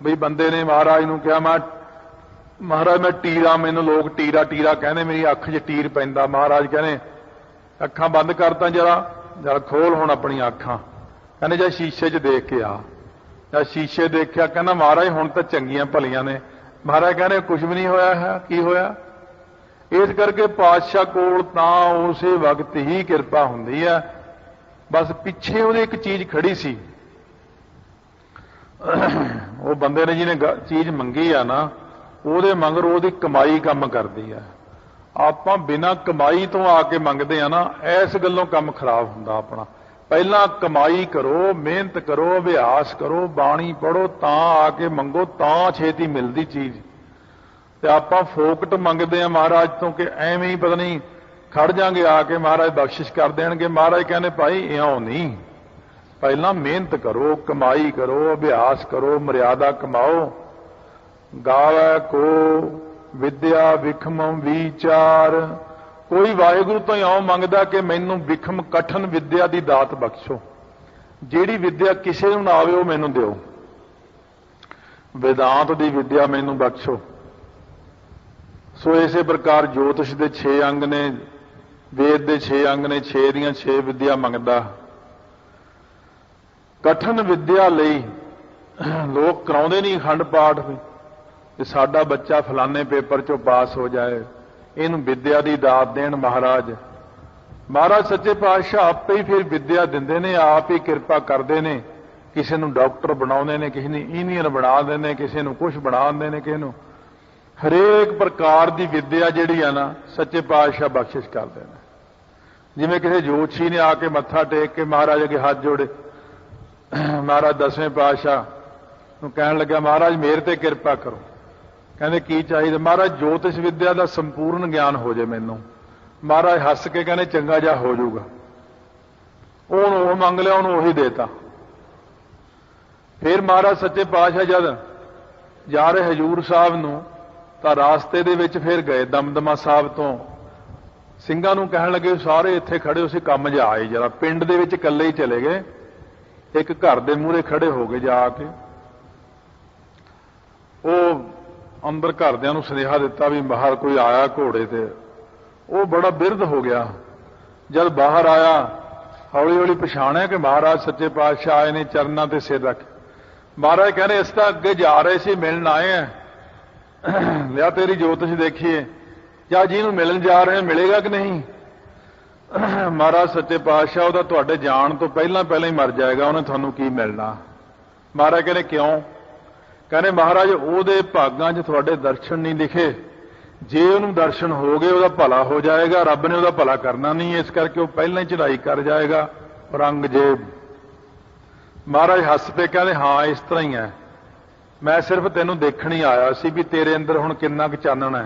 Speaker 1: बई बंदे ने महाराज नूं कहा महाराज मैं टीरा, मैनूं लोग टीरा टीरा कहंदे, मेरी अख 'च टीर पैंदा। महाराज कहने अखां बंद कर तां जरा खोल हुण अपणियां अखां। कहने जा शीशे 'च देख के आ। ਜਾਂ शीशे देखिया, कहना महाराज हुण तां चंगियां भलियां ने। महाराज कहने कुछ भी नहीं होया है, की होया? इस करके पातशाह कोल तां उसे वक्त ही किरपा हुंदी है। बस पिछे ਉਹਦੇ एक चीज खड़ी सी, ਉਹ ਬੰਦੇ ਨੇ ਜਿਹਨੇ चीज मंगी आ ना, ਉਹਦੇ ਮੰਗਰ ਉਹਦੀ कमाई ਕੰਮ करदी है। ਆਪਾਂ बिना कमाई तो आके मंगते हैं ना, इस गल्लों काम खराब हुंदा अपना। पहला कमाई करो, मेहनत करो, अभ्यास करो, बाणी पढ़ो, तां आके मंगो, तां छेती मिलदी चीज। ते आपां फोकट मंगते हैं महाराज तो कि एवें ही पता नहीं खड़ जांगे आके महाराज बख्शिश कर देणगे। महाराज कहने भाई इउं नहीं, पहला मेहनत करो, कमाई करो, अभ्यास करो, मर्यादा कमाओ। गावै को विद्या विखम विचार, कोई वाहिगुरू तो इउं मंगदा कि मैनूं विखम कठन विद्या की दात बख्शो, जिहड़ी विद्या किसी नूं ना आवे वो मैनूं दिओ। वेदांत की विद्या मैनूं बख्शो। सो इसे प्रकार ज्योतिष के 6 अंग ने, वेद के 6 अंग ने, 6 दियां 6 विद्या मंगदा। कठन विद्या लई लोग कराउंदे नहीं अखंड पाठ कि साडा बच्चा फलाने पेपर चों पास हो जाए, इहनूं विद्या की दात देण महाराज। महाराज सच्चे पातशाह आपे ही फिर विद्या दिंदे ने, आप ही किरपा करदे ने। किसी नूं डॉक्टर बनाउंदे ने, किसी नूं इंजीनियर बना दिंदे ने, किसी नूं कुछ बना दिंदे ने, किसी नूं हरेक प्रकार की विद्या जिहड़ी आ ना सच्चे पातशाह बख्शिश करदे ने। जिवें किसी जोतशी ने आके मत्था टेक के महाराज अगे हाथ जोड़े, महाराज 10वें पातशाह नूं कहण लग्या महाराज मेरे ते किरपा करो। कहंदे की चाहिए? महाराज ज्योतिष विद्या का संपूर्ण ज्ञान हो जाए मैनूं। महाराज हस के कहने चंगा जा हो जाऊगा। उहनूं ओह मंग लिया, उहनूं ओही देता। फिर महाराज सच्चे पातशाह जद जा रहे हजूर साहब नूं तां रास्ते दे विच फिर गए दमदमा साहब तो ਸਿੰਘਾਂ ਨੂੰ कहण लगे सारे इत्थे खड़े हो सी, काम जा आए जरा। पिंड दे विच इकल्ले ही चले गए, एक घर दे मूहरे खड़े हो गए जाके। ਉਹ अंदर घरदिਆਂ ਨੂੰ ਸੁਨੇਹਾ ਦਿੱਤਾ भी बाहर कोई आया घोड़े ते। वो बड़ा बिरध हो गया। जब बाहर आया हौली हौली पछाणिया कि महाराज सच्चे पातशाह आए ने, चरनां ते सिर रख। महाराज कहने इस तां अगे जा रहे सी, मिलन आए हैं, लिया तेरी ज्योतिष देखिए, या जिहनूं मिलन जा रहे हैं मिलेगा कि नहीं? महाराज सच्चे पातशाह ਉਹਦਾ ਤੁਹਾਡੇ ਜਾਣ ਤੋਂ ਪਹਿਲਾਂ ही मर जाएगा, ਉਹਨੇ ਤੁਹਾਨੂੰ ਕੀ मिलना? महाराज कहने क्यों? कहने महाराज ਉਹਦੇ ਭਾਗਾਂ 'ਚ ਤੁਹਾਡੇ दर्शन नहीं लिखे, जे ਉਹਨੂੰ दर्शन हो गए ਉਹਦਾ भला हो जाएगा, रब ने ਉਹਦਾ भला करना नहीं, इस करके ਉਹ ਪਹਿਲਾਂ ही चढ़ाई कर जाएगा। औरंगजेब महाराज हस पे कहते हाँ इस तरह ही है, मैं सिर्फ तेनों देखण ही आया सी भी तेरे अंदर हुण किन्ना क चानण है।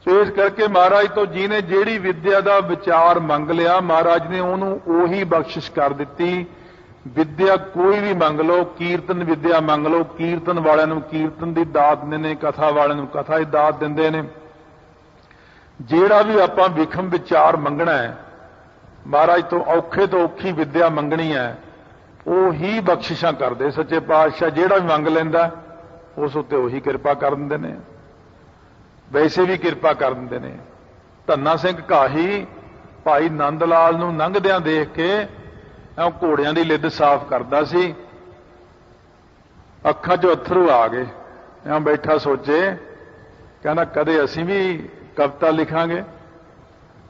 Speaker 1: सो इस करके महाराज तो जिहने जिहड़ी विद्या का विचार मंग लिया, महाराज ने ਉਹਨੂੰ ਉਹੀ बख्शिश कर दिती। विद्या कोई भी मंग लो, कीर्तन विद्या मंग लो, कीर्तन वालिਆਂ ਨੂੰ कीर्तन की दात दिंदे ने, कथा वालिਆਂ ਨੂੰ कथा की दात दिंदे ने। ਜਿਹੜਾ भी आपां विखम विचार मंगना है, महाराज तो औखे तो औखी विद्या मंगनी है, ਉਹ ही बख्शिशां करदे सच्चे पातशाह। ਜਿਹੜਾ भी मंग लैंदा उस उत्ते ਉਹੀ किरपा कर दिंदे ने, वैसे भी किरपा कर दिंदे ने। धन्ना सिंह घाही भाई नंद लाल नूं लंघदिआं देख के घोड़ियां की लिद साफ करता सी, अखां 'चों अथरू आ गए। एं बैठा सोचे, कहना कदे असीं भी कविता लिखांगे,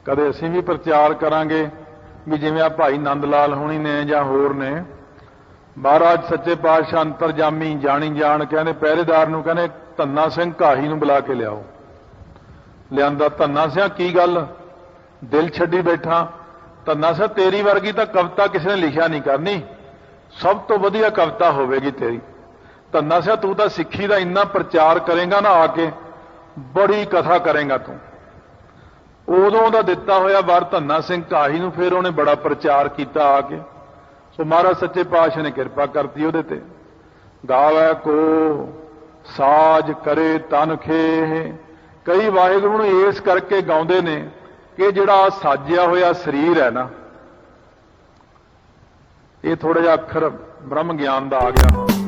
Speaker 1: कदे असीं भी प्रचार करांगे भी जिवें आ भाई नंद लाल होणी ने जां होर ने। महाराज सच्चे पातशाह अंतरजामी जानी जान कहने पहरेदार नूं कहने धन्ना सिंह घाही नूं बुला के लियाओ। ਲਿਆਂਦਾ। ਧੰਨਾ ਸਿਆ ਕੀ ਗੱਲ ਦਿਲ ਛੱਡੀ ਬੈਠਾ। ਧੰਨਾ ਸਿਆ ਤੇਰੀ ਵਰਗੀ ਤਾਂ ਕਵਿਤਾ ਕਿਸੇ ਨੇ ਲਿਖਿਆ ਨਹੀਂ ਕਰਨੀ, ਸਭ ਤੋਂ ਵਧੀਆ ਕਵਿਤਾ ਹੋਵੇਗੀ ਤੇਰੀ। ਧੰਨਾ ਸਿਆ ਤੂੰ ਤਾਂ ਸਿੱਖੀ ਦਾ ਇੰਨਾ ਪ੍ਰਚਾਰ ਕਰੇਗਾ ਨਾ, ਆ ਕੇ ਬੜੀ ਕਥਾ ਕਰੇਗਾ ਤੂੰ। ਉਦੋਂ ਦਾ ਦਿੱਤਾ ਹੋਇਆ ਵਰ ਧੰਨਾ ਸਿੰਘ ਕਾਹੀ ਨੂੰ ਫਿਰ ਉਹਨੇ ਬੜਾ ਪ੍ਰਚਾਰ ਕੀਤਾ ਆ ਕੇ। ਸੋ ਮਹਾਰਾਜ ਸੱਚੇ ਪਾਤਸ਼ਾਹ ਨੇ ਕਿਰਪਾ ਕਰਤੀ ਉਹਦੇ ਤੇ। ਗਾਵੈ ਕੋ ਸਾਜ ਕਰੇ ਤਨ ਖੇ। ਕਈ ਵਾਹਿਗੁਰੂ ਨੂੰ ਇਸ ਕਰਕੇ ਗਾਉਂਦੇ ਨੇ ਕਿ ਜਿਹੜਾ ਸਾਜਿਆ ਹੋਇਆ ਸਰੀਰ ਹੈ ਨਾ, ਇਹ ਥੋੜਾ ਜਿਹਾ ਅੱਖਰ ਬ੍ਰਹਮ ਗਿਆਨ ਦਾ ਆ ਗਿਆ।